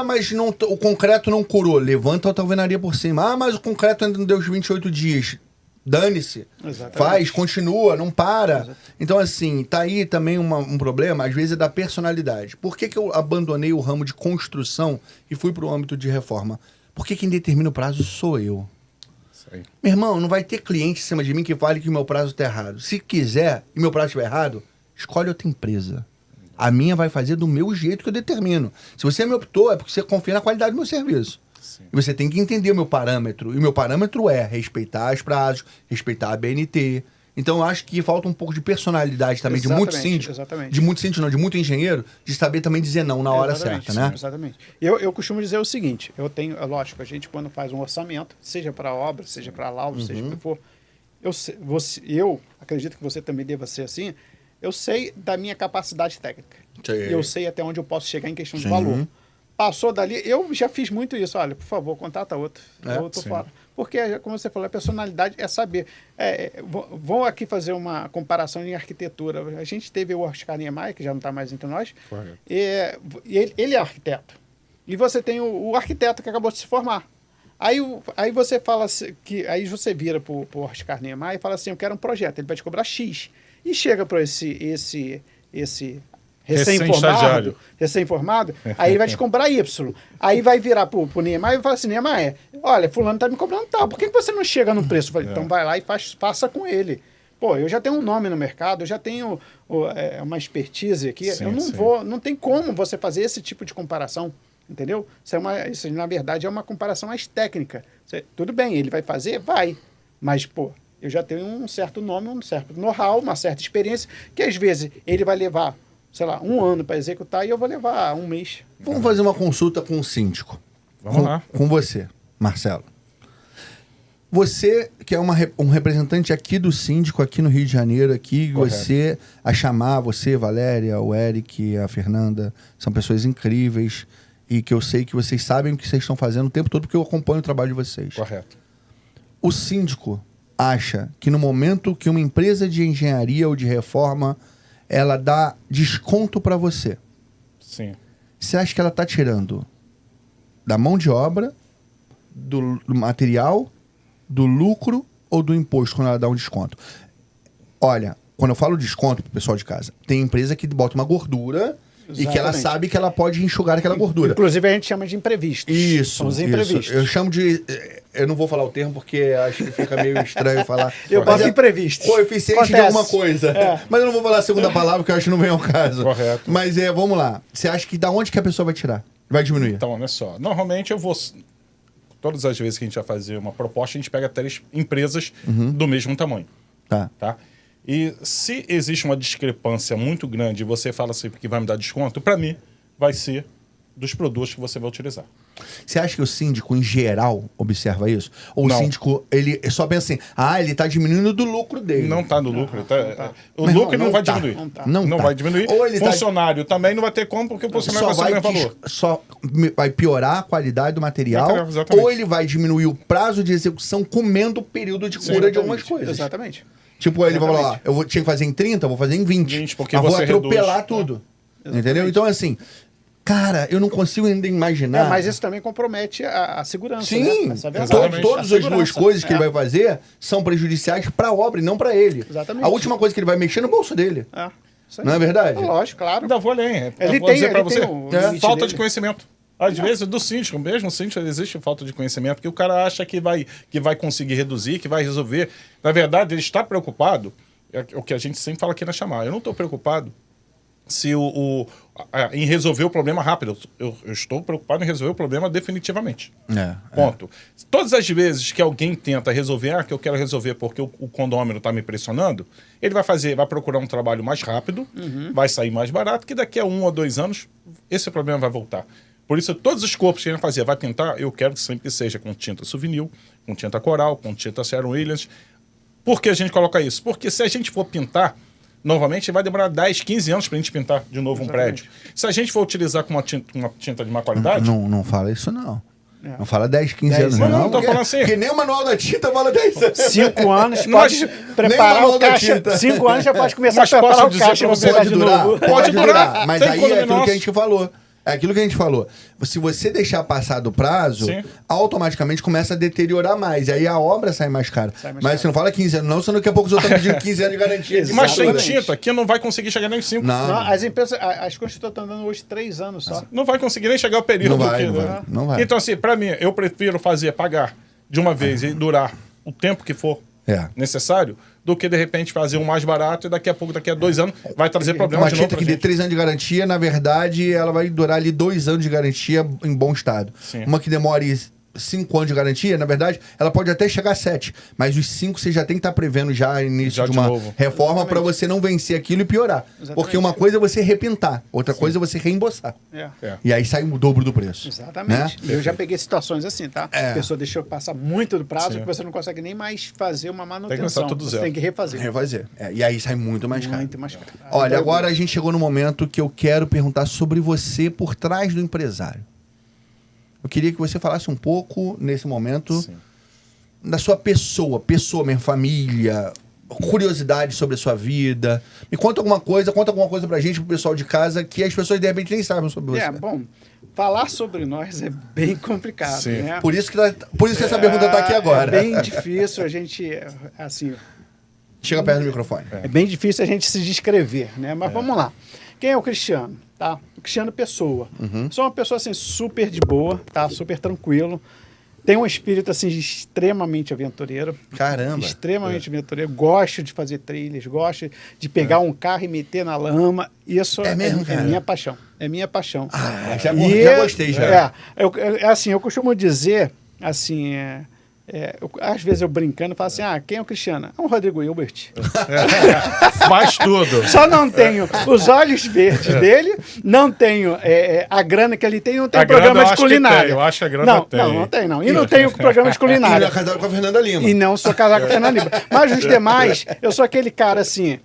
Mas o concreto não curou, levanta a alvenaria por cima. Mas o concreto ainda não deu os 28 dias. Dane-se, faz, continua, não para. Exatamente. Então, assim, tá aí também um problema, às vezes, é da personalidade. Por que eu abandonei o ramo de construção e fui para o âmbito de reforma? Porque quem determina o prazo sou eu. Sei. Meu irmão, não vai ter cliente em cima de mim que fale que o meu prazo está errado. Se quiser e meu prazo estiver errado, escolhe outra empresa. A minha vai fazer do meu jeito que eu determino. Se você me optou, é porque você confia na qualidade do meu serviço. Sim. E você tem que entender o meu parâmetro. E o meu parâmetro é respeitar os prazos, respeitar a BNT. Então, eu acho que falta um pouco de personalidade também, de muito síndico. De muito síndico, não, de muito engenheiro, de saber também dizer não na hora certa, né? Exatamente. Eu costumo dizer o seguinte, lógico, a gente quando faz um orçamento, seja para obra, seja para laudo, seja o que for, eu acredito que você também deva ser assim, eu sei da minha capacidade técnica. Sim. Eu sei até onde eu posso chegar em questão de valor. Passou dali, eu já fiz muito isso. Olha, por favor, contata outro. Eu tô fora. Porque, como você falou, a personalidade é saber. Vou aqui fazer uma comparação em arquitetura. A gente teve o Oscar Niemeyer, que já não está mais entre nós. E ele é arquiteto. E você tem o arquiteto que acabou de se formar. Aí você fala que aí você vira para o Oscar Niemeyer e fala assim, eu quero um projeto. Ele vai te cobrar X. E chega para esse recém-formado, aí ele vai te cobrar Y. Aí vai virar pro Niemeyer e fala assim, Niemeyer, olha, fulano tá me cobrando tal, por que você não chega no preço? Eu falei, então vai lá e faça com ele. Pô, eu já tenho um nome no mercado, eu já tenho uma expertise aqui, eu não tem como você fazer esse tipo de comparação, entendeu? Isso na verdade é uma comparação mais técnica. Tudo bem, ele vai fazer? Vai. Mas, pô, eu já tenho um certo nome, um certo know-how, uma certa experiência, que às vezes ele vai levar, sei lá, 1 ano para executar e eu vou levar 1 mês. Vamos fazer uma consulta com o síndico. Vamos lá. Com você, Marcelo. Você, que é um representante aqui do síndico, aqui no Rio de Janeiro, aqui, você, a chamar, você, Valéria, o Eric, a Fernanda, são pessoas incríveis e que eu sei que vocês sabem o que vocês estão fazendo o tempo todo, porque eu acompanho o trabalho de vocês. Correto. O síndico acha que no momento que uma empresa de engenharia ou de reforma ela dá desconto para você. Sim. Você acha que ela está tirando da mão de obra, do material, do lucro ou do imposto quando ela dá um desconto? Olha, quando eu falo desconto pro pessoal de casa, tem empresa que bota uma gordura e que ela sabe que ela pode enxugar aquela gordura. Inclusive a gente chama de imprevistos. Isso, os imprevistos. Eu chamo de... Eu não vou falar o termo porque acho que fica meio estranho falar. Eu boto imprevistos. Coeficiente de alguma coisa. Mas eu não vou falar a segunda palavra porque eu acho que não vem ao caso. Correto. Mas vamos lá. Você acha que da onde que a pessoa vai tirar? Vai diminuir? Então, olha só. Normalmente eu vou... Todas as vezes que a gente vai fazer uma proposta, a gente pega 3 empresas do mesmo tamanho. Tá? E se existe uma discrepância muito grande e você fala assim que vai me dar desconto, para mim vai ser dos produtos que você vai utilizar. Você acha que o síndico, em geral, observa isso? Ou não. O síndico, ele só pensa assim, ele está diminuindo do lucro dele. Não está no lucro. O lucro não vai diminuir. Não vai diminuir. Ou ele funcionário também não vai ter como, porque o funcionário vai ser o mesmo valor. Só vai piorar a qualidade do material, ou ele vai diminuir o prazo de execução comendo o período de cura de algumas coisas. Exatamente. Tipo, ele vai falar, ó, tinha que fazer em 30, eu vou fazer em 20. 20, porque mas vou você atropelar reduz. tudo. Entendeu? Então, assim, cara, eu não consigo ainda imaginar. Mas isso também compromete a segurança, Sim, né? Essa é a verdade. exatamente. todas A as duas segurança. coisas que ele vai fazer são prejudiciais para a obra e não para ele. Exatamente. A última coisa que ele vai mexer é no bolso dele. Isso aí. Não é verdade? Lógico, claro. Ainda vou além. Ele Vou tem- dizer pra ele você, tem o limite falta dele. de conhecimento. Às vezes, do síndico, mesmo síndico, existe falta de conhecimento, que o cara acha que vai conseguir reduzir, que vai resolver. Na verdade, ele está preocupado, é o que a gente sempre fala aqui na chamada. Eu não estou preocupado se em resolver o problema rápido. Eu estou preocupado em resolver o problema definitivamente. Ponto. Todas as vezes que alguém tenta resolver, que eu quero resolver porque o condômino está me pressionando, ele vai procurar um trabalho mais rápido, vai sair mais barato, que daqui a 1 ou 2 anos esse problema vai voltar. Por isso, todos os corpos que a gente fazer, vai pintar, eu quero que sempre seja com tinta Souvenir, com tinta Coral, com tinta Sherwin Williams. Por que a gente coloca isso? Porque se a gente for pintar novamente, vai demorar 10, 15 anos para a gente pintar de novo um prédio. Se a gente for utilizar com uma tinta de má qualidade... Não fala isso, não. Não fala 10, 15 anos, não, não. tô falando assim. Porque nem o manual da tinta fala 10 anos. 5 anos, Mas pode nem preparar manual o da caixa. tinta. 5 anos já pode começar Mas a preparar posso o dizer caixa pra pra você, pegar Pode de durar, novo. Pode durar. Mas Tem aí é condomínio aquilo que a nosso. gente falou. É aquilo que a gente falou. Se você deixar passar do prazo, Sim. automaticamente começa a deteriorar mais. E aí a obra sai mais cara. Mas você não fala 15 anos, não, senão daqui a pouco os outros estão pedindo 15 anos de garantia. Mas sem Exatamente. tinta, aqui não vai conseguir chegar nem 5. Não, Não, as empresas, as construtoras estão dando hoje 3 anos só. Não vai conseguir nem chegar ao período. Não vai, que- não vai. Então, assim, para mim, eu prefiro pagar de uma vez e durar o tempo que for necessário, do que, de repente, fazer um mais barato e daqui a 2 anos vai trazer problema Uma de novo tinta pra que dê gente. 3 anos de garantia, na verdade, ela vai durar ali 2 anos de garantia em bom estado. Sim. Uma que demore 5 anos de garantia, na verdade, ela pode até chegar a 7. Mas os 5 você já tem que estar prevendo já início Já de de uma novo. reforma para você não vencer aquilo e piorar. Exatamente. Porque uma coisa é você repintar, outra coisa é você reembolsar. É. É. E aí sai o dobro do preço. Exatamente. Né? Eu já peguei situações assim, tá? É. A pessoa deixou passar muito do prazo Sim. que você não consegue nem mais fazer uma manutenção. começar tudo Você zero. tem que refazer. Refazer. E aí sai muito mais caro. Muito mais caro. Olha, agora a gente chegou no momento que eu quero perguntar sobre você por trás do empresário. Eu queria que você falasse um pouco, nesse momento, Sim. da sua pessoa mesmo, família, curiosidade sobre a sua vida. Me conta alguma coisa pra gente, pro pessoal de casa, que as pessoas de repente nem sabem sobre você. Bom, falar sobre nós é bem complicado, Sim. né? Por isso que essa pergunta tá aqui agora. É bem difícil a gente, assim, Chega perto do microfone. é bem difícil a gente se descrever, né? Mas vamos lá. Quem é o Cristiano? Tá? O Cristiano Pessoa. Sou uma pessoa assim super de boa, tá? Super tranquilo. Tenho um espírito assim extremamente aventureiro. Caramba. Extremamente aventureiro. Gosto de fazer trilhas, gosto de pegar um carro e meter na lama. Isso É mesmo, cara? minha paixão. É minha paixão. Já E gostei já. eu costumo dizer assim, às vezes eu brincando falo assim, quem é o Cristiano? É o Rodrigo Hilbert. Faz tudo. Só não tenho os olhos verdes dele, não tenho a grana que ele tem, não tenho A grana programa eu de acho que culinária. tem, eu acho que a grana não, tem. não tem, não. E não tenho programa de E culinária. não é casado com a Fernanda Lima. E não sou casado com a Fernanda Lima. Mas os demais, eu sou aquele cara assim.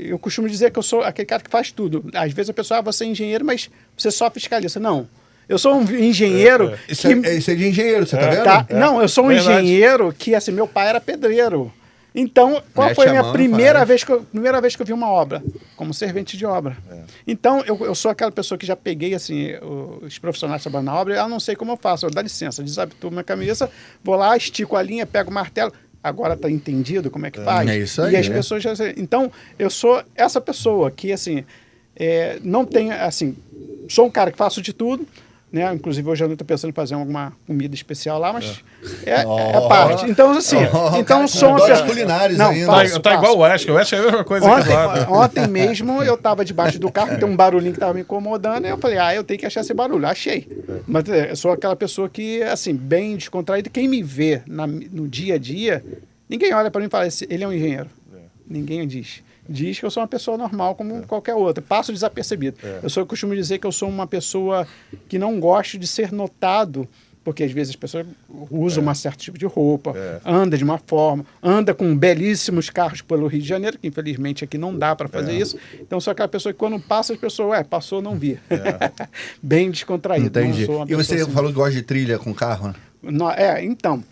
Eu costumo dizer que eu sou aquele cara que faz tudo. Às vezes a pessoa, você é engenheiro, mas você só fiscaliza. Não. Eu sou um engenheiro. Isso que, é de engenheiro, você tá vendo? tá? Não, eu sou um Verdade. engenheiro que, assim, meu pai era pedreiro. Então, qual Mete foi a a minha mão, primeira faz. vez que eu vi uma obra? Como servente de obra. Então, eu sou aquela pessoa que já peguei, assim, os profissionais trabalhando na obra, eu não sei como eu faço. Eu dá licença, desabituo minha camisa, vou lá, estico a linha, pego o martelo. Agora tá entendido como é que faz? É isso aí, E as né? pessoas já... Então, eu sou essa pessoa que, assim, não tem, assim... Sou um cara que faço de tudo, né? Inclusive, hoje eu estou pensando em fazer alguma comida especial lá, mas é parte. Então, assim, então sou uma Dois culinários ainda. faço. Tá igual o Wesley. O Wesley é a mesma coisa que o lado. Ontem mesmo eu estava debaixo do carro, tem um barulhinho que estava me incomodando, e eu falei, eu tenho que achar esse barulho. Achei. Mas eu sou aquela pessoa que, assim, bem descontraída. Quem me vê no dia a dia, ninguém olha para mim e fala, ele é um engenheiro. Ninguém diz. Diz que eu sou uma pessoa normal como qualquer outra. Passo desapercebido. Eu costumo dizer que eu sou uma pessoa que não gosto de ser notado, porque às vezes as pessoas usam um certo tipo de roupa, anda de uma forma, anda com belíssimos carros pelo Rio de Janeiro, que infelizmente aqui não dá para fazer isso. Então sou aquela pessoa que quando passa, as pessoas, passou, não vi. Bem descontraído. Entendi. Não sou uma E pessoa você assim. falou que gosta de trilha com carro, né? Então,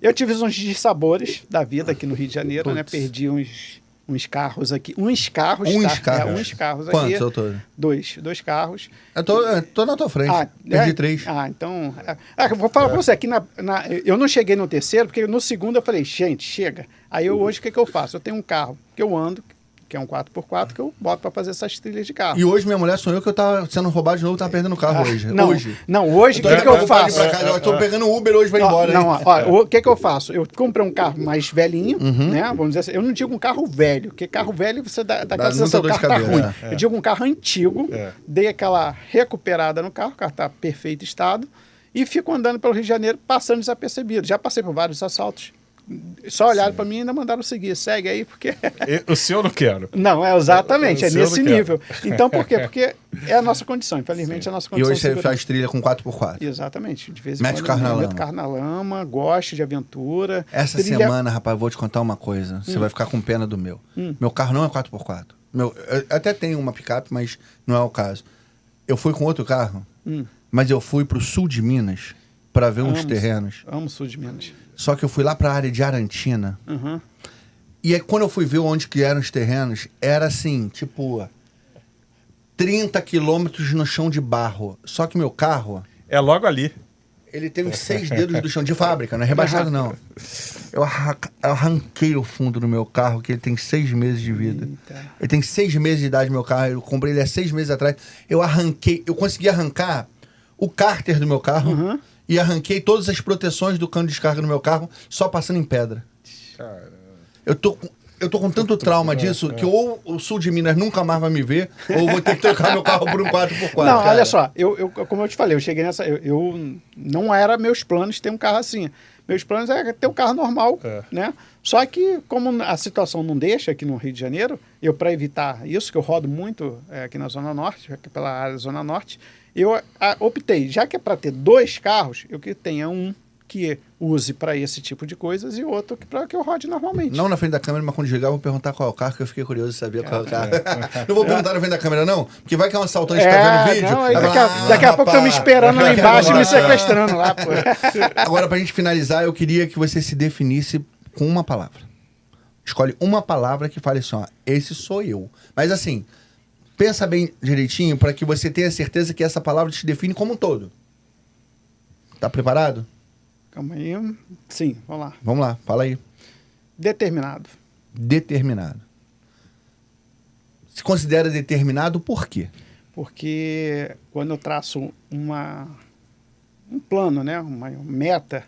eu tive uns dissabores da vida aqui no Rio de Janeiro, né? Perdi uns carros aqui. Uns carros, tá? Uns carros aqui. Quantos, doutor? Dois carros. Eu tô na tua frente. Perdi 3. Então... eu vou falar pra você, aqui eu não cheguei no terceiro, porque no segundo eu falei, gente, chega. Aí hoje, o que eu faço? Eu tenho um carro que eu ando, que é um 4x4, que eu boto pra fazer essas trilhas de carro. E hoje minha mulher sonhou que eu tava sendo roubado de novo, tava perdendo o carro hoje. Hoje, o que eu faço? Eu tô pegando Uber hoje pra ir embora. O que eu faço? Eu comprei um carro mais velhinho, né? Vamos dizer assim, eu não digo um carro velho, porque carro velho você dá aquela sensação, o carro tá ruim. Eu digo um carro antigo, dei aquela recuperada no carro, o carro tá perfeito estado, e fico andando pelo Rio de Janeiro, passando desapercebido. Já passei por vários assaltos. Só olharam para mim e ainda mandaram seguir. Segue aí, porque... O senhor não quero. Não, exatamente, é nesse nível. Então, por quê? Porque é a nossa condição, infelizmente é a nossa condição. E hoje você faz trilha com 4x4. Exatamente. De vez em Mete o carro na lama. Meto carro na lama, gosto de aventura. Essa semana, rapaz, vou te contar uma coisa. Você vai ficar com pena do meu. Meu carro não é 4x4. Eu até tenho uma picape, mas não é o caso. Eu fui com outro carro, mas eu fui pro sul de Minas para ver uns terrenos. Amo o sul de Minas. Só que eu fui lá pra área de Arantina. E aí, quando eu fui ver onde que eram os terrenos, era assim, tipo... 30 quilômetros no chão de barro. Só que meu carro... É logo ali. Ele tem uns 6 dedos do chão de fábrica, não é rebaixado, não. Eu arranquei o fundo do meu carro, que ele tem 6 meses de vida. Eita. Ele tem 6 meses de idade, meu carro. Eu comprei ele há 6 meses atrás. Eu consegui arrancar o cárter do meu carro... E arranquei todas as proteções do cano de descarga do meu carro só passando em pedra. Caramba. Eu tô com tanto trauma disso que ou o sul de Minas nunca mais vai me ver, ou vou ter que trocar meu carro por um 4x4. Não, cara. Olha só, como eu te falei, eu cheguei nessa... Eu não era meus planos ter um carro assim. Meus planos é ter um carro normal, né? Só que, como a situação não deixa aqui no Rio de Janeiro, para evitar isso, que eu rodo muito aqui na Zona Norte, aqui pela área da Zona Norte, eu optei, já que é para ter 2 carros, eu que tenha um que use para esse tipo de coisas e outro para que eu rode normalmente. Não na frente da câmera, mas quando chegar eu vou perguntar qual é o carro, que eu fiquei curioso de saber qual é o carro. Não vou perguntar na frente da câmera, não, porque vai que é um assaltante que tá vendo o vídeo. Não, daqui a pouco estão me esperando lá embaixo e me sequestrando lá, pô. Agora, pra gente finalizar, eu queria que você se definisse com uma palavra. Escolhe uma palavra que fale assim, ó, esse sou eu. Mas assim... Pensa bem direitinho para que você tenha certeza que essa palavra te define como um todo. Tá preparado? Calma aí. Sim, vamos lá. Vamos lá, fala aí. Determinado. Determinado. Se considera determinado por quê? Porque quando eu traço um plano, né, uma meta,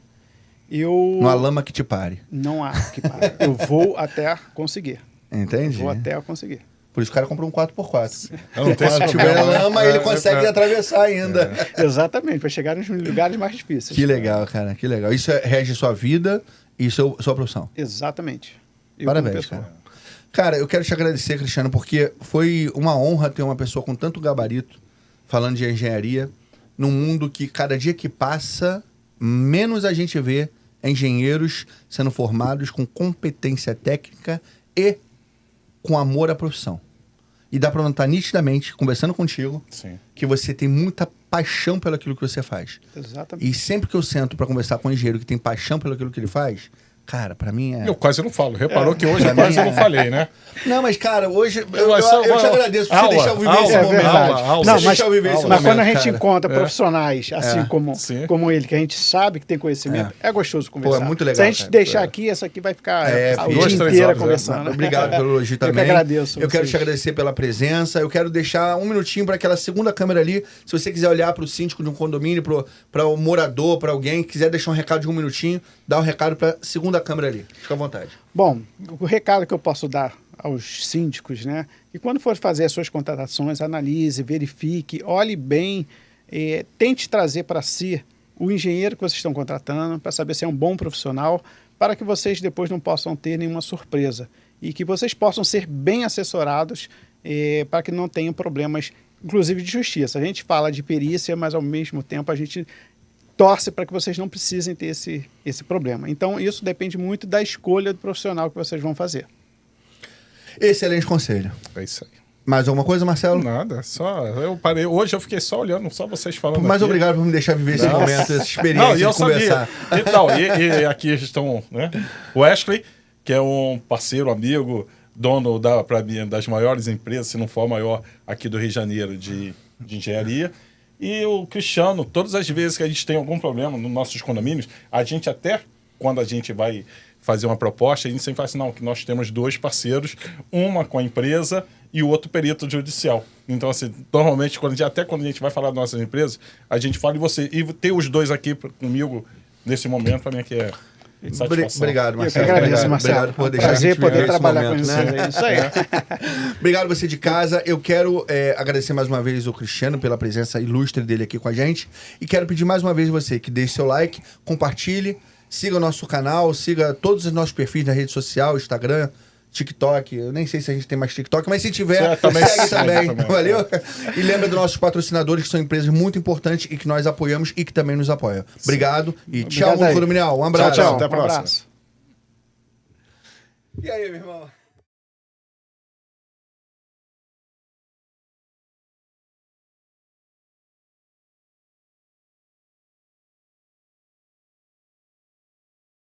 Uma lama que te pare. Não há que pare. Eu vou até conseguir. Entendi. Vou até conseguir. Por isso o cara comprou um 4x4. Se tiver lama, ele consegue atravessar ainda. Exatamente, para chegar nos lugares mais difíceis. Que legal, cara, que legal. Isso rege sua vida e sua profissão. Exatamente. Parabéns, cara. Cara, eu quero te agradecer, Cristiano, porque foi uma honra ter uma pessoa com tanto gabarito falando de engenharia num mundo que cada dia que passa, menos a gente vê engenheiros sendo formados com competência técnica e com amor à profissão. E dá pra notar nitidamente, conversando contigo, que você tem muita paixão pelo aquilo que você faz. Exatamente. E sempre que eu sento pra conversar com um engenheiro que tem paixão pelo aquilo que ele faz, cara, pra mim é... Eu quase não falo. Reparou que hoje quase eu não falei, né? Não, mas cara, hoje eu te agradeço por você deixar eu viver esse momento. Mas quando a gente encontra profissionais assim como ele, que a gente sabe que tem conhecimento, é gostoso conversar. Pô, é muito legal. Se a gente deixar aqui, essa aqui vai ficar o dia inteiro conversando. Obrigado pelo elogio também. Eu que agradeço. Eu quero te agradecer pela presença. Eu quero deixar um minutinho para aquela segunda câmera ali. Se você quiser olhar para o síndico de um condomínio, para o morador, para alguém, quiser deixar um recado de um minutinho, dá o recado para segunda câmera ali. Fica à vontade. Bom, o recado que eu posso dar aos síndicos, né? E quando for fazer as suas contratações, analise, verifique, olhe bem, tente trazer para si o engenheiro que vocês estão contratando, para saber se é um bom profissional, para que vocês depois não possam ter nenhuma surpresa e que vocês possam ser bem assessorados para que não tenham problemas, inclusive de justiça. A gente fala de perícia, mas ao mesmo tempo a gente torce para que vocês não precisem ter esse problema. Então, isso depende muito da escolha do profissional que vocês vão fazer. Excelente conselho. É isso aí. Mais alguma coisa, Marcelo? Nada, só eu parei. Hoje eu fiquei só olhando, só vocês falando. Mas aqui. obrigado por me deixar viver esse momento, essa experiência Não, e eu de conversar. sabia. Então, e aqui estão, né? O Wesley, que é um parceiro, amigo, dono para mim das maiores empresas, se não for a maior aqui do Rio de Janeiro de engenharia. E o Cristiano, todas as vezes que a gente tem algum problema nos nossos condomínios, a gente até, quando a gente vai fazer uma proposta, a gente sempre fala assim, não, que nós temos 2 parceiros, uma com a empresa e o outro perito judicial. Então, assim, normalmente, até quando a gente vai falar das nossas empresas, a gente fala de você. E ter os 2 aqui comigo nesse momento, para mim, aqui é satisfação. Obrigado, Marcelo. Eu que agradeço, Marcelo. Obrigado por deixar Prazer a gente viver poder esse trabalhar momento, com né? vocês. É isso aí. Obrigado você de casa. Eu quero agradecer mais uma vez o Cristiano pela presença ilustre dele aqui com a gente. E quero pedir mais uma vez você que deixe seu like, compartilhe, siga o nosso canal, siga todos os nossos perfis na rede social, Instagram, TikTok. Eu nem sei se a gente tem mais TikTok, mas se tiver, segue também. Valeu? E lembra dos nossos patrocinadores, que são empresas muito importantes e que nós apoiamos e que também nos apoiam. Obrigado e tchau, mundo condominial. Um abraço. Tchau, tchau. Até a Um próxima. abraço. E aí, meu irmão?